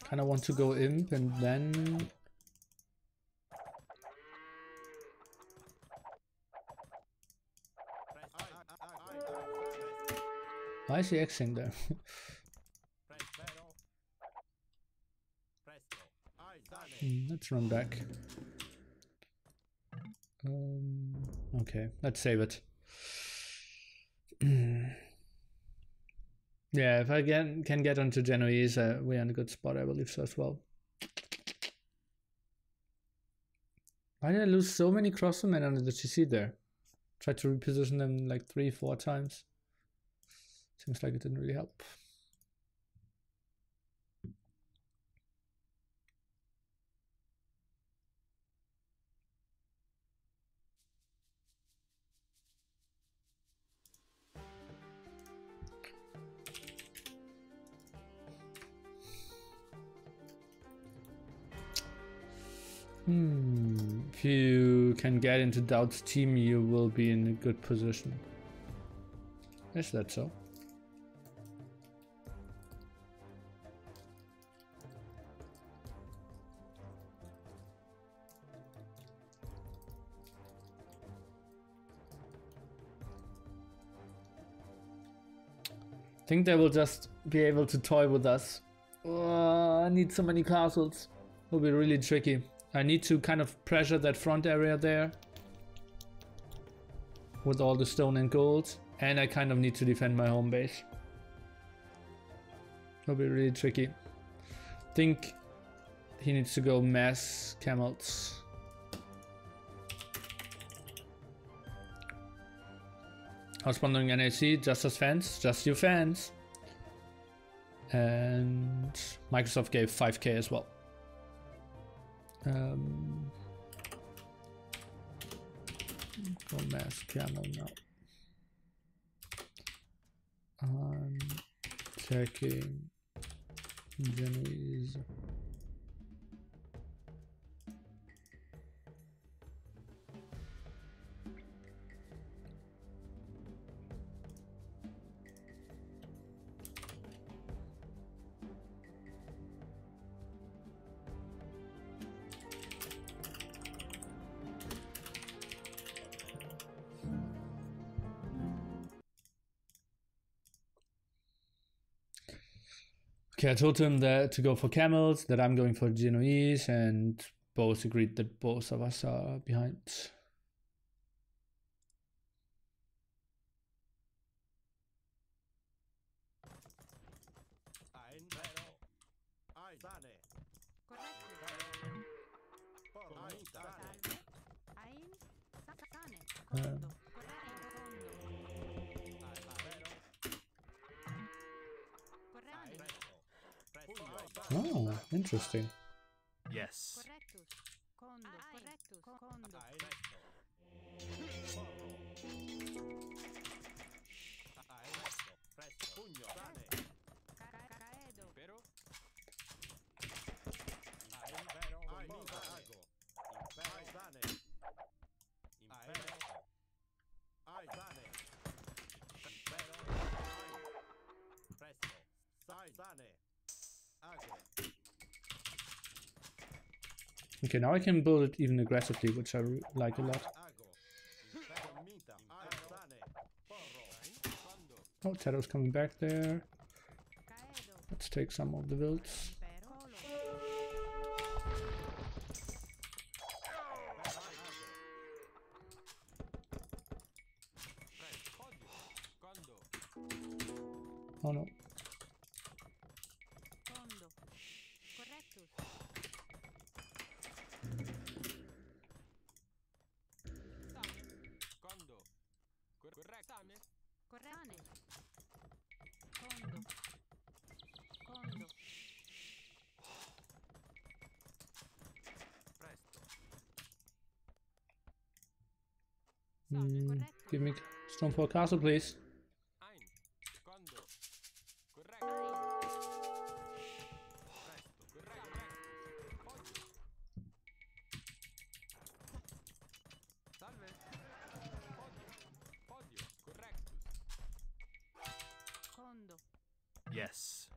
Kind of want to go imp and then... Why is he Xing there? Let's run back. Okay, let's save it. Yeah, if I can get onto Genoese, we're in a good spot, I believe so as well. Why did I lose so many crossmen under the GC there? Tried to reposition them like 3-4 times. Seems like it didn't really help. If you can get into Doubt's team, you will be in a good position. Is that so? I think they will just be able to toy with us. I need so many castles. It'll be really tricky. I need to kind of pressure that front area there with all the stone and gold, and I kind of need to defend my home base. It'll be really tricky. I think he needs to go mass camels. I was wondering NAC, just as fans, just you fans. And Microsoft gave 5k as well. Go mass camel now. Checking Genoese. Okay, I told him that to go for camels, that I'm going for Genoese, and both agreed that both of us are behind. Oh, interesting. Yes. Okay, now I can build it even aggressively, which I like a lot. Oh, TaToH's coming back there. Let's take some of the builds. Oh no. Give me stone for a castle, please. Yes.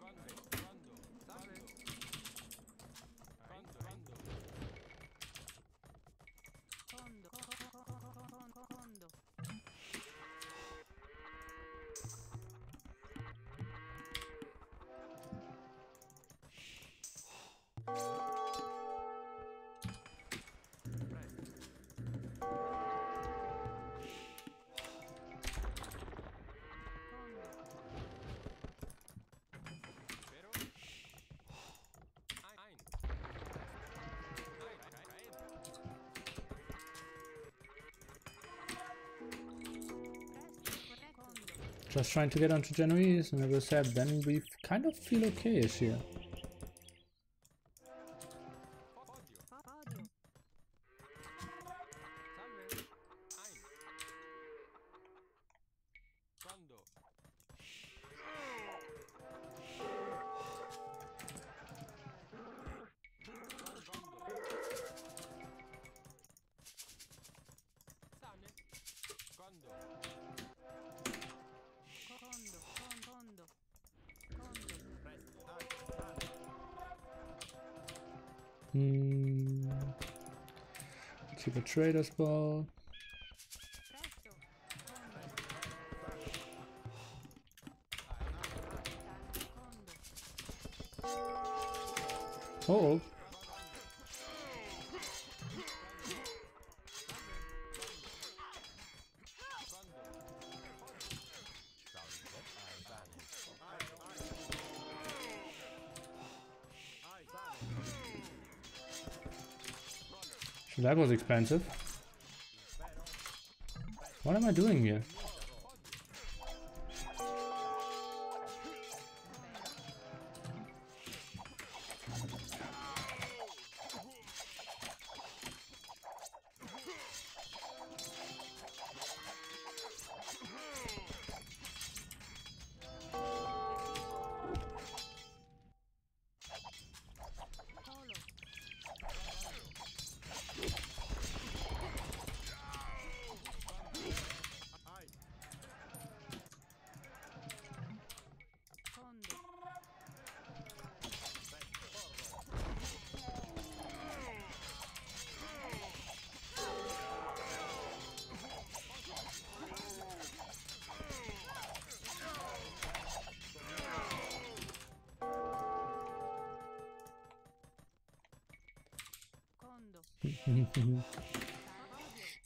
Condo. Just trying to get onto Genoese, and as I said, then we kind of feel okay-ish here. Keep a trader's ball. Oh. That was expensive. What am I doing here?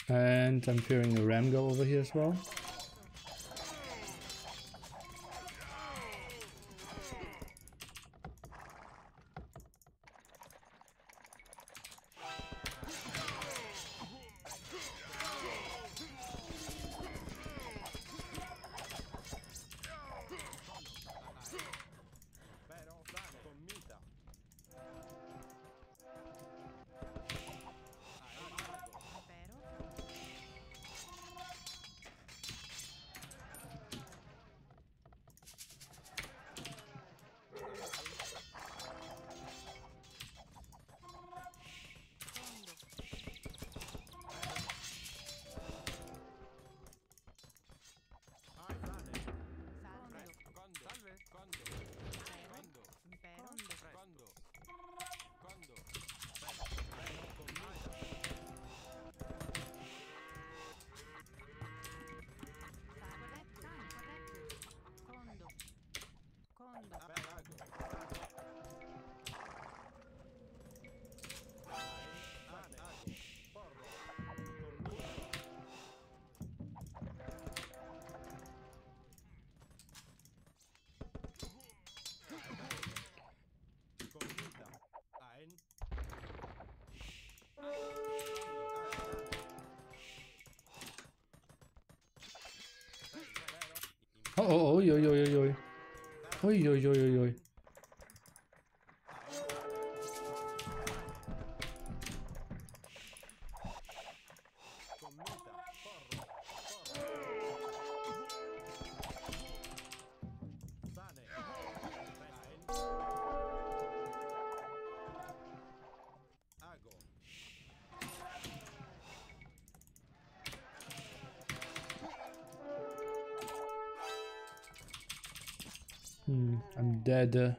And I'm fearing a ram go over here as well. Oh, oi, oi, oi, oi, oi. Oi, oi, oi, oi, oi. I'm dead.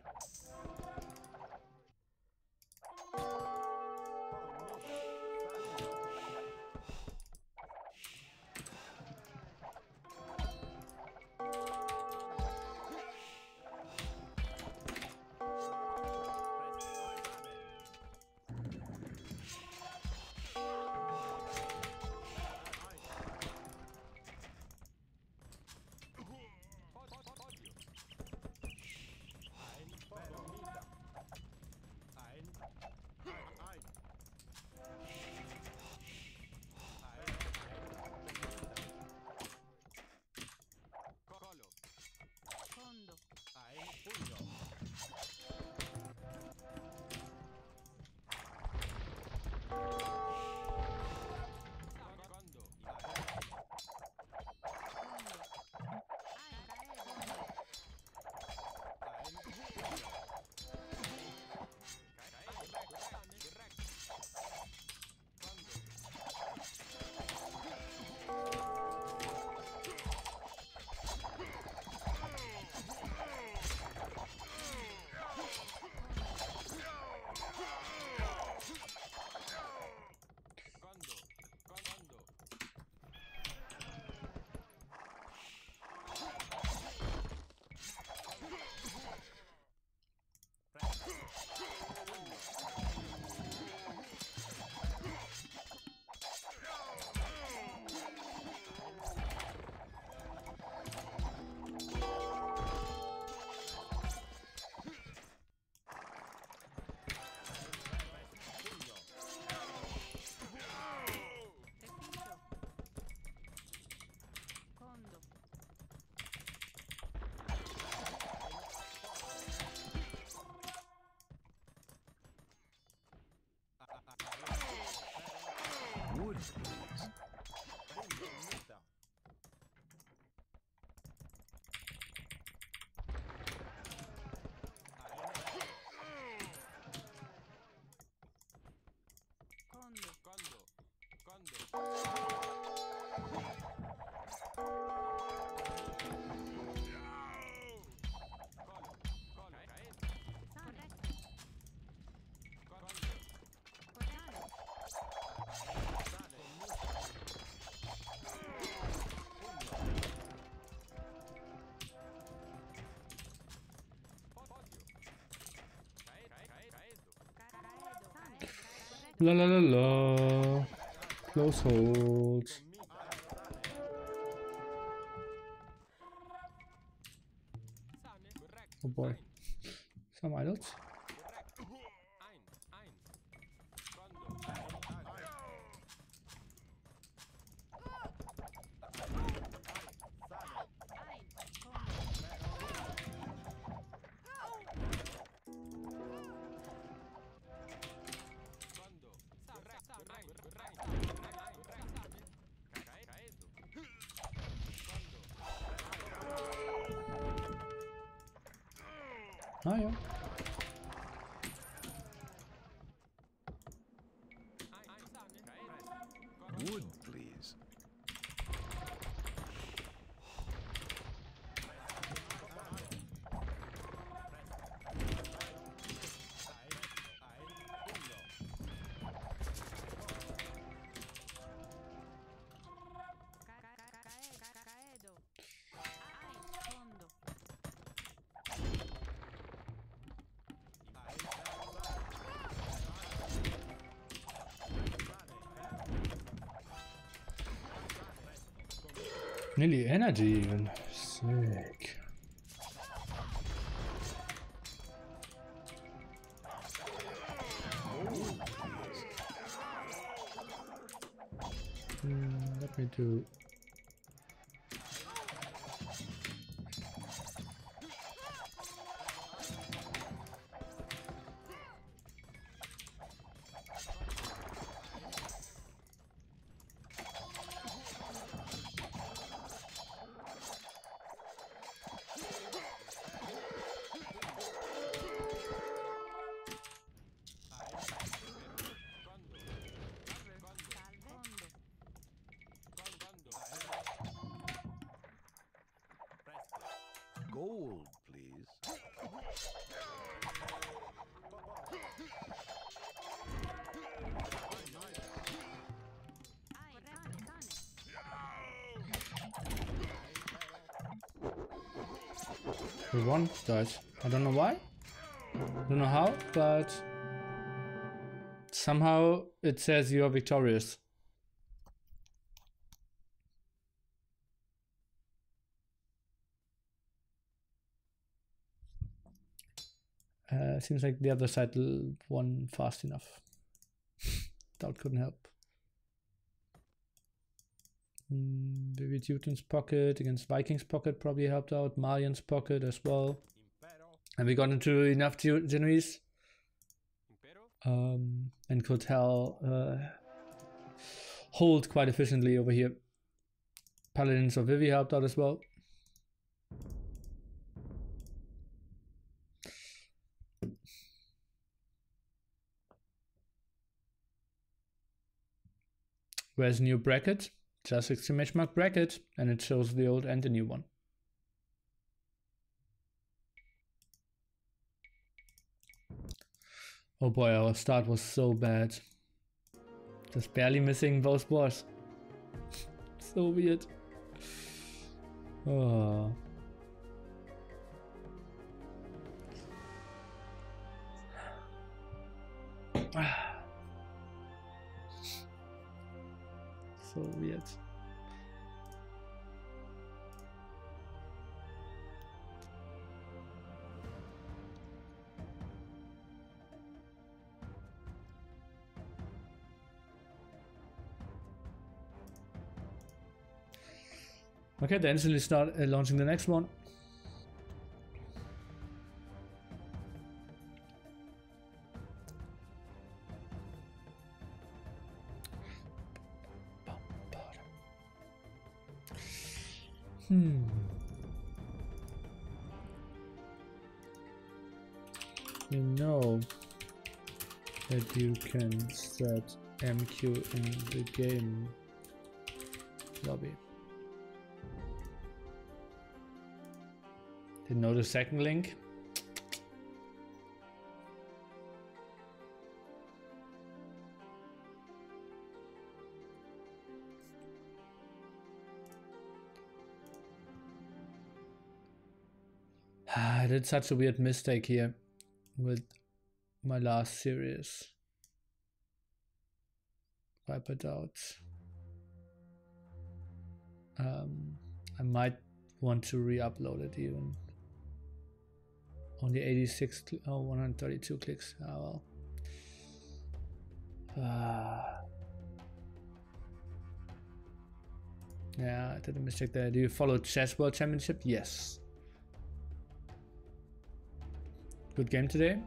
Fondo. Wood, please. La la la la. Close holds. Oh boy. Some idols. Ah ja. Wood, please. Nili energy even. Sick. Let me do. Gold, please. We won, guys. I don't know why. Don't know how, but somehow it says you are victorious. Seems like the other side won fast enough. That couldn't help. Maybe Teuton's pocket against Viking's pocket probably helped out. Malian's pocket as well. And we got into enough Genoese. And could hold quite efficiently over here. Paladins of Vivi helped out as well. Where's new bracket? Just exclamation mark bracket, and it shows the old and the new one. Oh boy, our start was so bad. Just barely missing both wars. So weird. Oh. So weird. Okay, then instantly start launching the next one. You know that you can set MQ in the game lobby. Didn't know the second link. I did such a weird mistake here with my last series. Viper doubts. I might want to re-upload it even. Only 86, 132 clicks. Oh well. Yeah, I did a mistake there. Do you follow Chess World Championship? Yes. Good game today.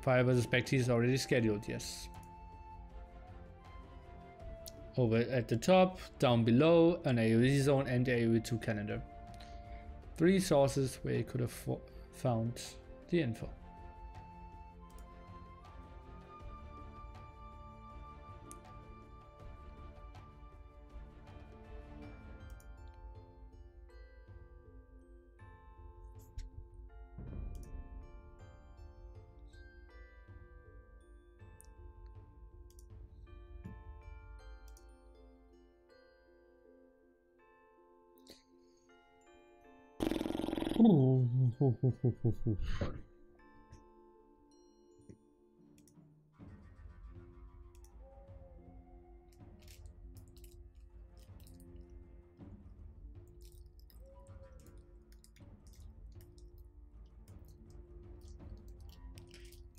Fire vs. Becti is already scheduled, yes. Over at the top, down below, an AoE zone and AoE 2 calendar. 3 sources where you could have found the info.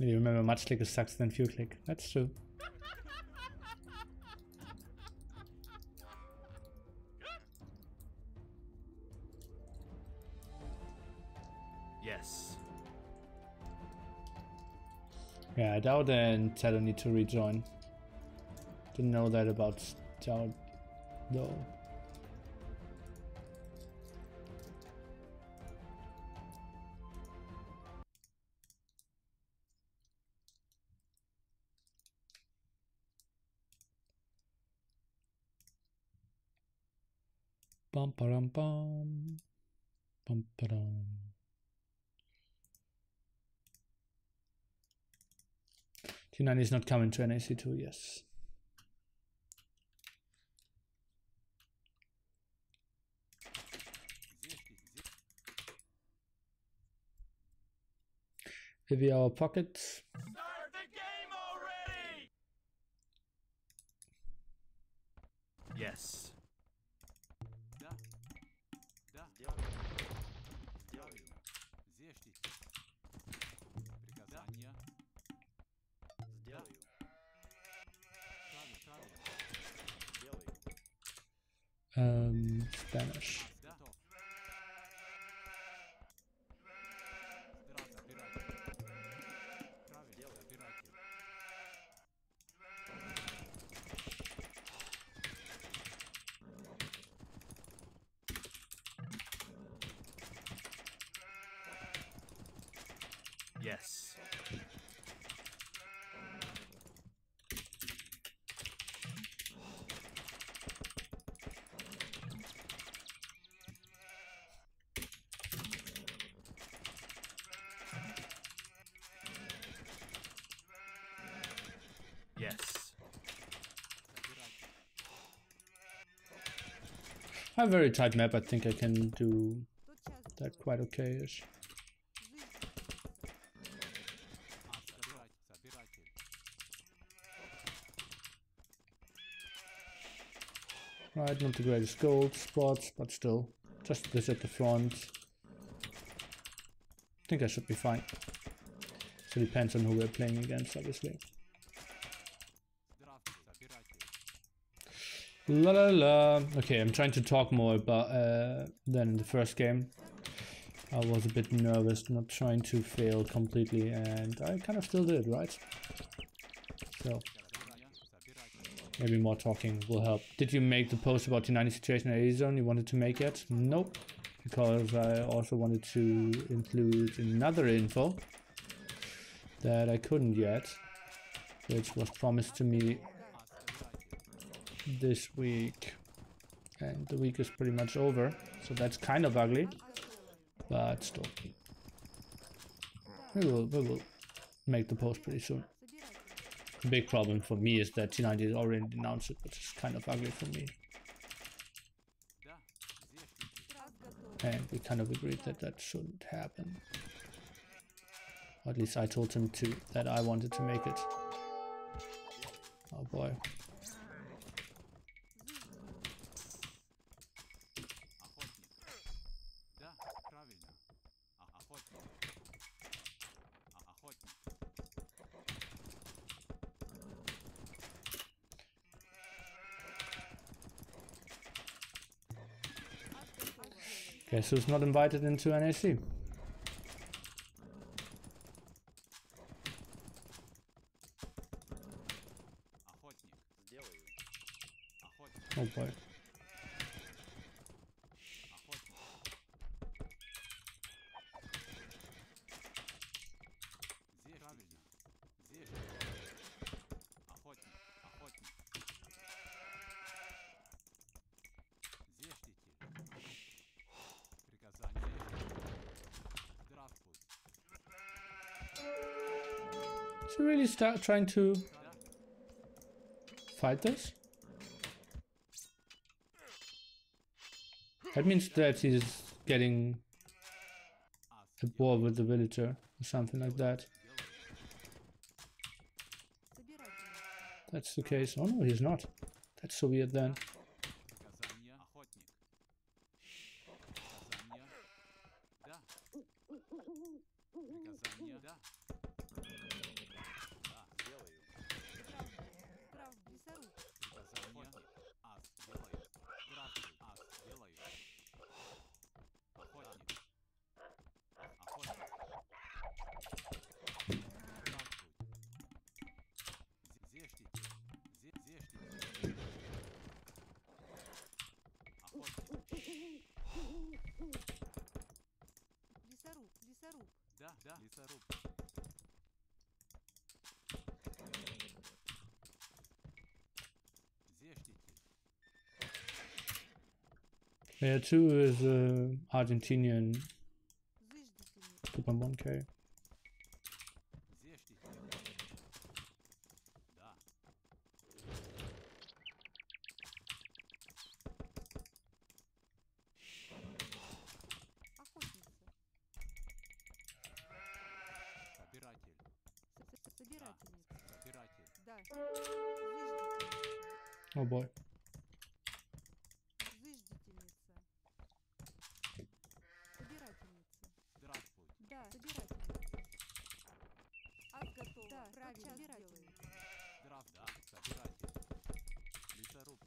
You remember much clicker sucks than few click. That's true. Yes. Yeah, TaToH and TaToH need to rejoin. Didn't know that about TaToH though. Bum ba-dum bum. Bum ba-dum. T9 is not coming to NAC2, yes. Maybe our pocket. Start the game already! Yes. Да. Да. Делаю. Зештите. Приказания. Сделаю. Правильно. Делаю. Spanish. Готов. Правильно. Оператив. Yes. Yes. A very tight map. I think I can do Тотчас that сделаю. quite okay-ish. Собиратель. Right, not the greatest gold spots, but still, just this at the front. I think I should be fine. So depends on who we're playing against, obviously. Здравствуй, собиратель. La la la. Okay, I'm trying to talk more about than in the first game. I was a bit nervous, not trying to fail completely, and I kind of still did, right? So Собиратель. maybe more talking will help. Did you make the post about the 90 situation in A-Zone you wanted to make it? Nope, because I also wanted to include another info that I couldn't yet, which was promised to me this week, and the week is pretty much over, so that's kind of ugly, but still, we will make the post pretty soon. Собиратель. The big problem for me is that T90 already denounced it, which is kind of ugly for me, Да. Зештите. Раз готов. and we kind of agreed that that shouldn't happen. Or at least I told him to, that I wanted to make it. Oh boy. Охотник. Да, правильно. Охотник. Охотник. Guess who's not invited into NAC? Охотник. Сделаю. Охотник. Oh boy. Охотник. Здесь правильно. Здесь. Охотник. Охотник. Зештите. Приказание. Здравствуй. Should we really start trying to Да. fight this? That means that he's getting Ас. a war with the villager or something like that. Собиратель. That's the case. Oh no, he's not. That's so weird then. Приказание. Охотник. Приказание. Да. Приказание. Да. Да, сделаю. Прав, лесоруб. Приказание. Ас, делаю. Здравствуй. Ас, делаю. Охотник. Охотник. Здравствуй. Зештите. Зештите. Охотник. Лесоруб, лесоруб. Да, да, лесоруб. Зештите. Player 2 is Argentinian Зыждите. 2.1k. Зештите. Да. Охотница. Собиратель. Oh boy. Зыждительница. Собирательница. Здравствуйте. Да, собирательница. Ас готова. Да, правильно. Собирательница. Да, собиратель. Лесоруб.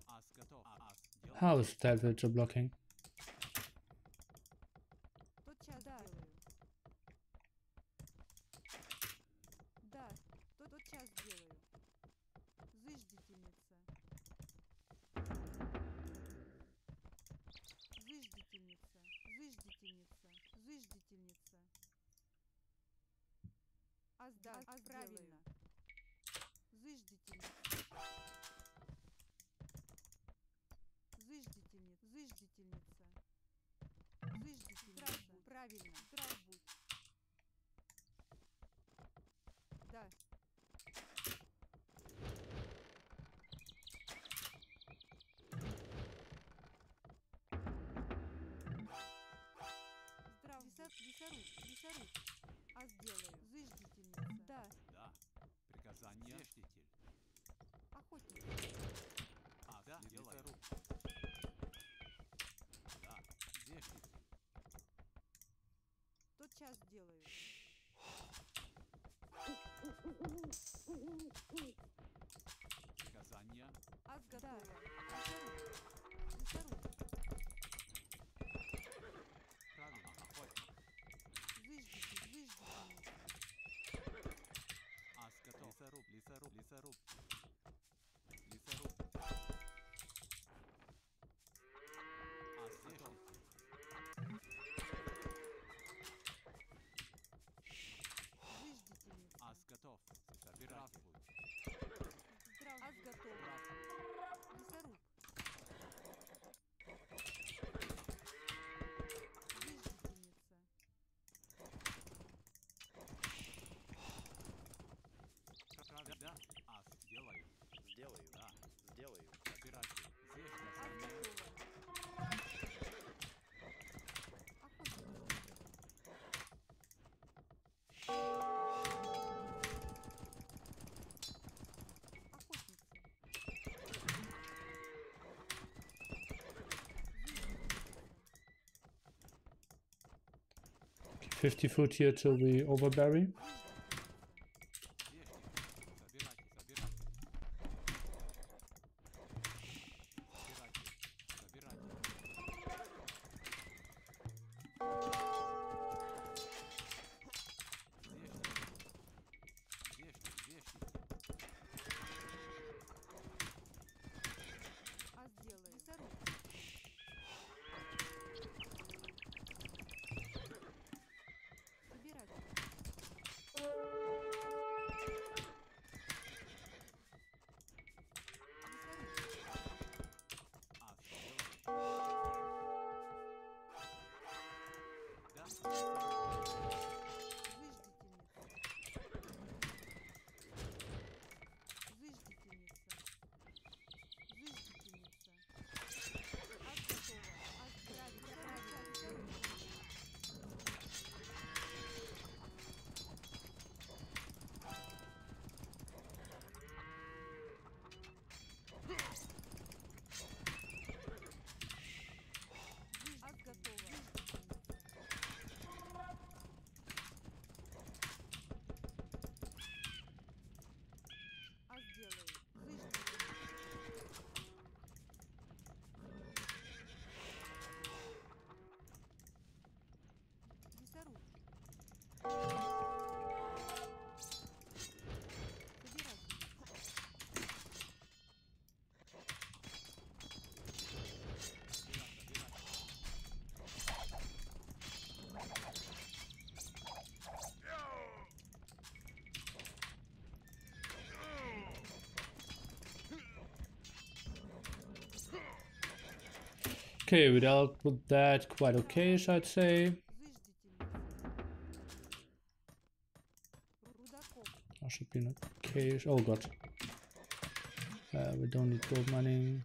Ас готов. Ас делаю. How is that villager blocking? Тотчас делаю. Да, тотчас делаю. Зыждительница. Зыждительница. Зыждительница. Зыждительница. Да, правильно. Зыждительница. Зыждительница. Зыждительница. Зыждительница. Правильно. Здрав будь. Да. Здрав. Лесоруб. А сделаю. Зыждительница. Да. Да. Приказание. Зештитель. Охотник. Ас делаю. Лесоруб. Да. Зештитель. Тотчас делаю. Приказание. Ас готова. Лесоруб. Правильно. Охотник. Зыждительница. Ас готов. Лесоруб. Лесоруб. Лесоруб. Ас готов. Зыждительница. Ас готов. Собиратель. Здрав. Ас готова. Лесоруб. Зыждительница. Да. Ас делаю. Сделаю. Да. Сделаю. Собиратель. Здесь Ас казание. готова. Охотник. Охотница. 50 foot here till we overbury. А сделаю. Лесоруб. Собиратель. Okay, we dealt with that quite okay, I'd say. I should be in a cage. Oh god. We don't need gold mining.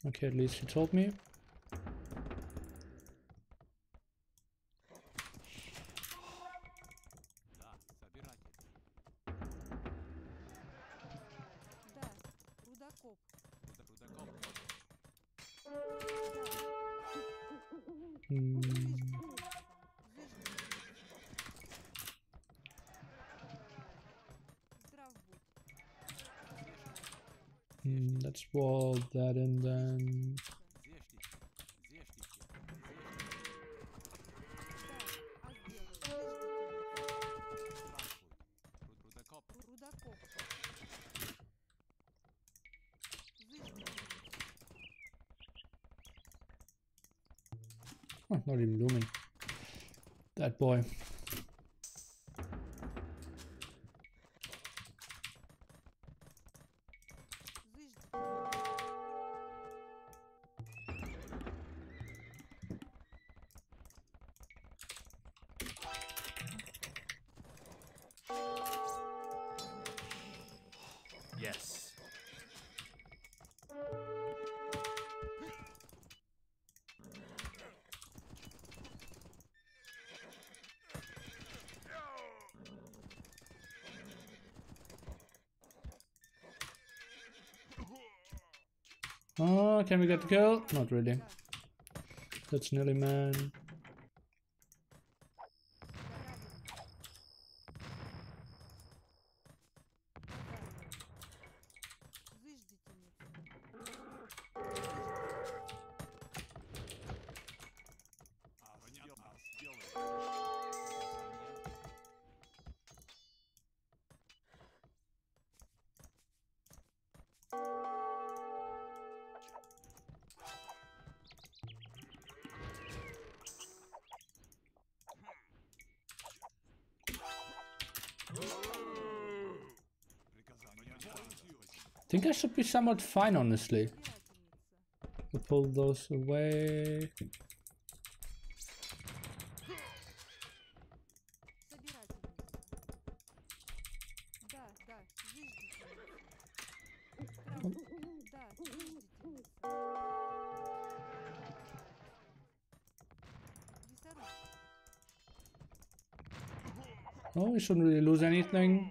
Okay, at least he told me. Да, рудокоп. Здрав будь. Let's wall that in then. Рудокоп. Oh, not even looming. That boy. Yes. Oh, can we get the kill? Not really. That's Nili, man. I think I should be somewhat fine, honestly. We'll pull those away. Oh, we shouldn't really lose anything.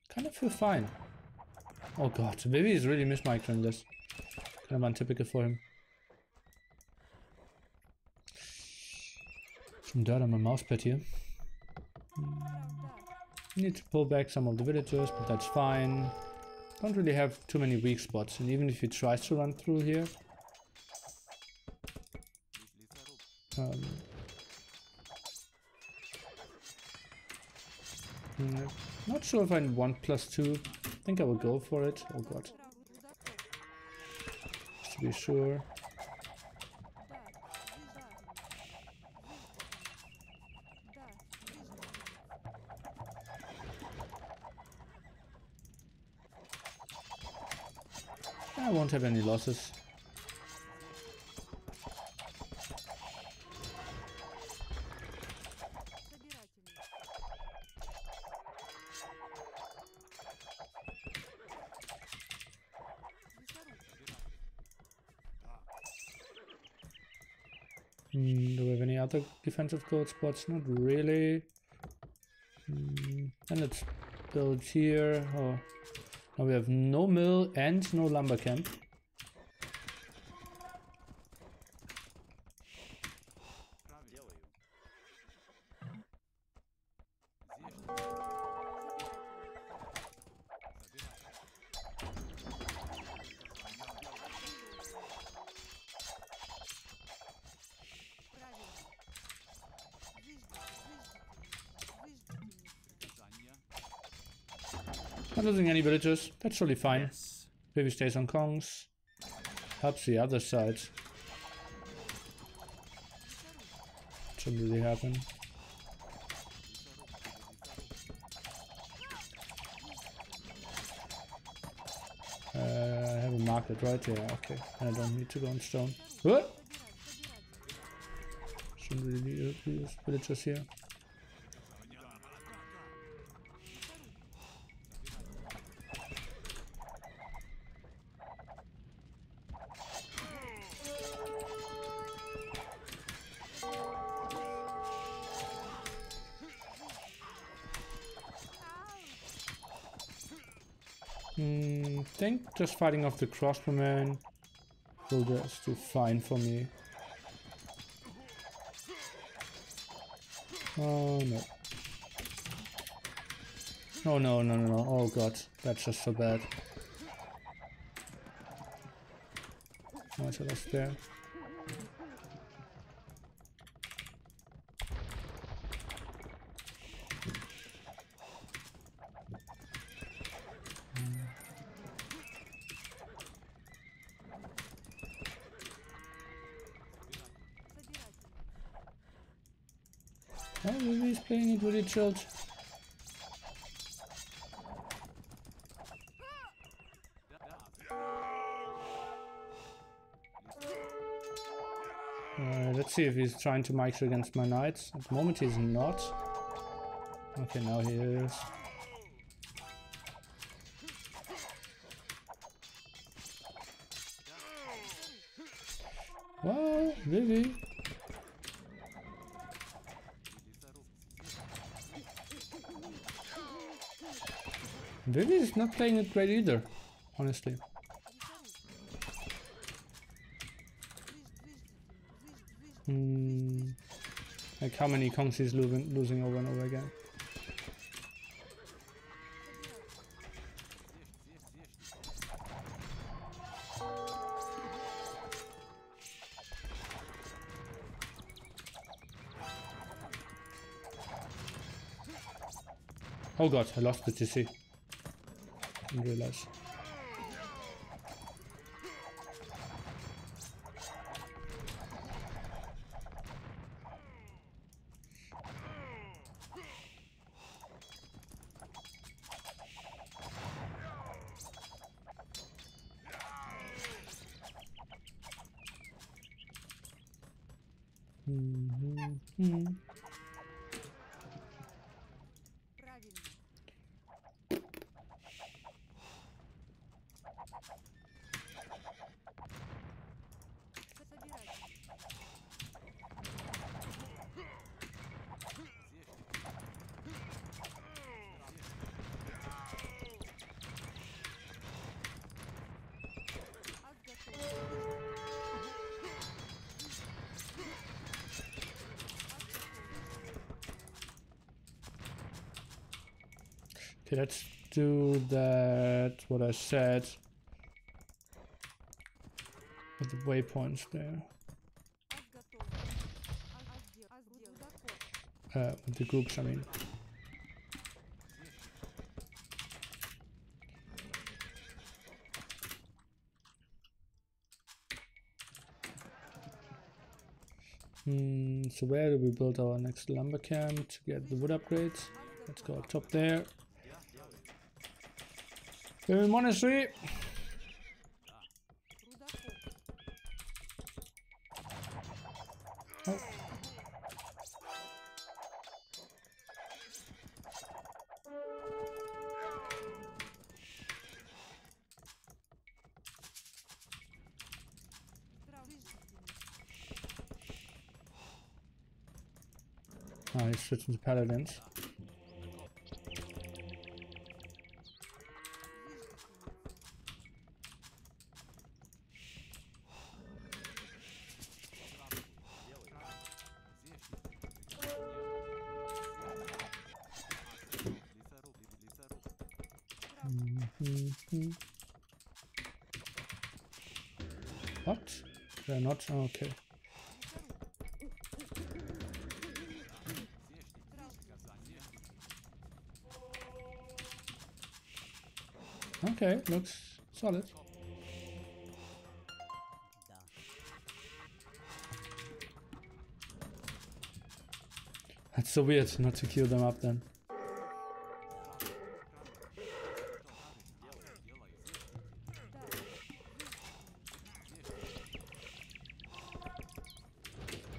Kind of feel fine. Oh god, maybe he's really mismicroing this. Kind of untypical for him. Some dirt on my mousepad here. Need to pull back some of the villagers, but that's fine. Don't really have too many weak spots, and even if he tries to run through here, not sure if I want +2. I think I will go for it. Oh god. Just to be sure. I won't have any losses. Do we have any other defensive gold spots? Not really. Then let's build here. Oh, now we have no mill and no lumber camp. Not losing any villagers, that's totally fine. Yes. Baby stays on Kongs. Helps the other side. Shouldn't really happen. I have a market right here, okay. I don't need to go on stone. What? Shouldn't really use villagers here. I think just fighting off the crossbowman will just do fine for me. Oh no. Oh no, no, no, no. Oh god, that's just so bad. Nice, I lost there. Oh, maybe he's playing it really chilled. Let's see if he's trying to micro against my knights. At the moment he's not. Okay, now he is. Wow, Vivi. Vivi is not playing it great either, honestly. Like how many Kongs he's losing over and over again. Oh god, I lost the TC. Didn't realize. Okay, let's do that, what I said. With the waypoints there. With the groups, I mean. So where do we build our next lumber camp to get the wood upgrades? Let's go up top there. Very monastery. Oh. Oh, he's switching to paladins. What? They're not? Oh, okay. Okay, looks solid. That's so weird not to queue them up then.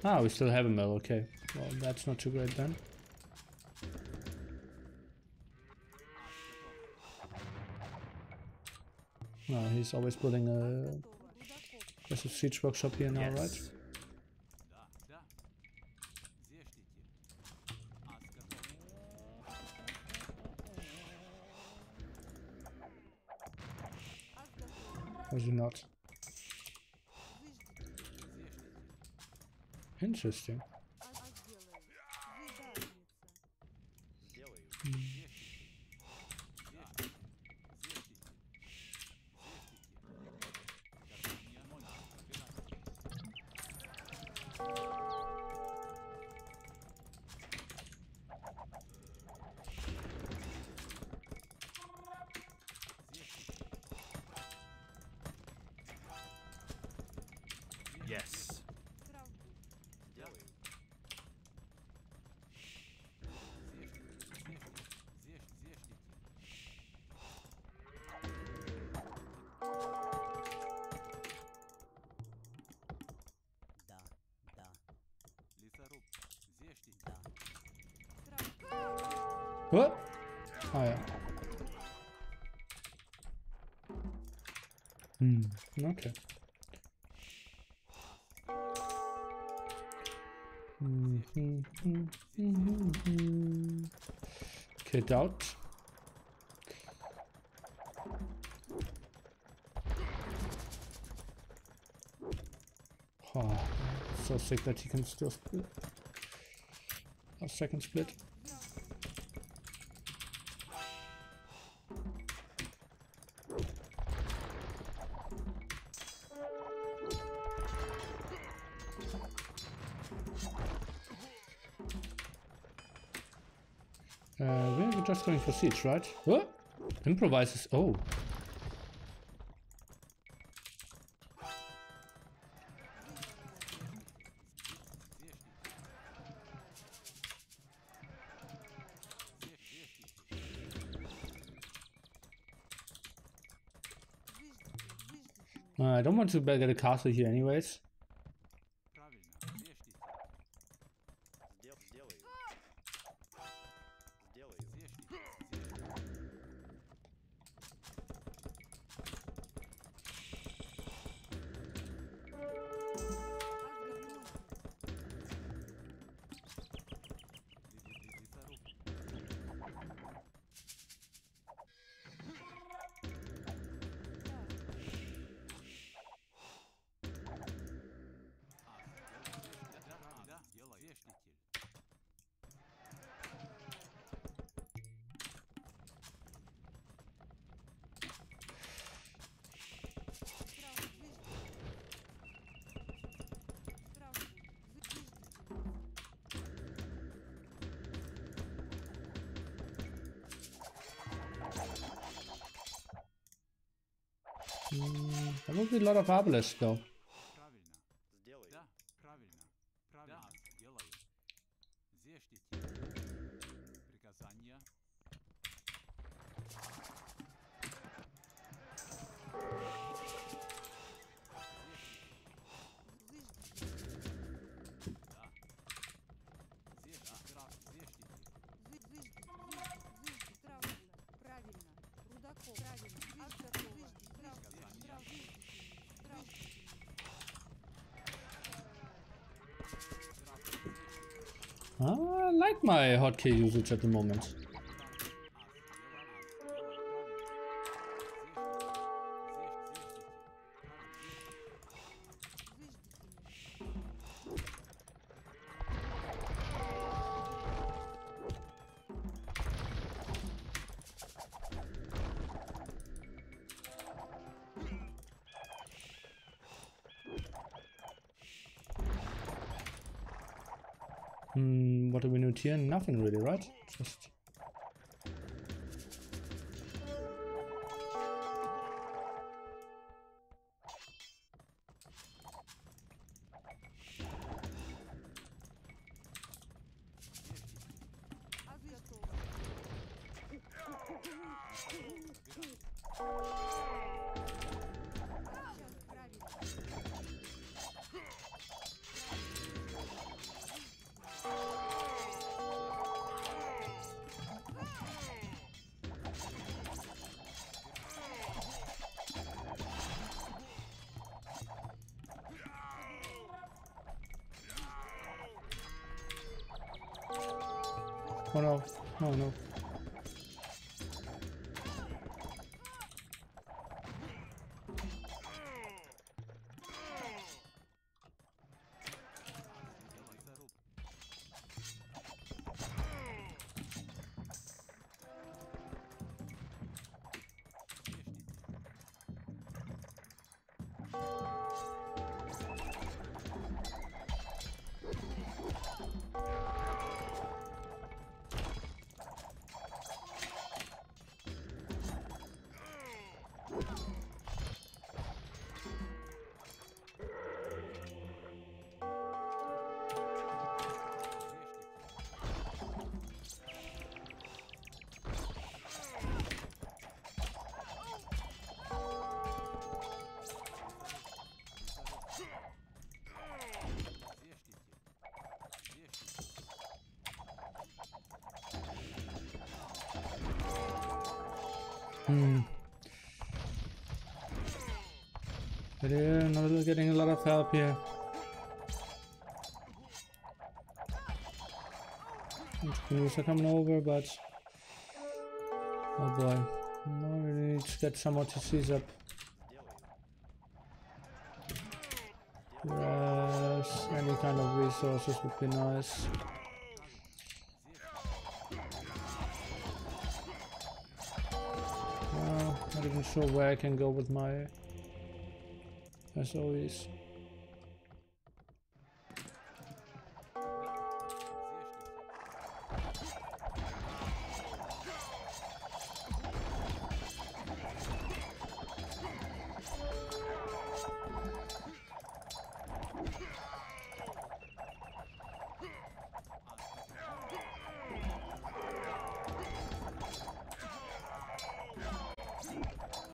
Ah, we still have a mill, okay. Well, that's not too great then. No, he's always building a... There's a siege workshop here now, right? Or is he not? Interesting. Yes. What? Oh yeah. Okay. Okay, doubt. Oh, so sick that he can still split. A second split. We're just going for siege, right? What? Improvises. Oh. I don't want to get a castle here anyways. There will be a lot of obelisks though. I like my hotkey usage at the moment. What do we need here? Nothing really, right? Just... Oh no. Oh no. But yeah, not getting a lot of help here. Canoes are coming over, but oh boy, no, we need to get some more TCs up. Yes, any kind of resources would be nice. Well, not even sure where I can go with my SOEs.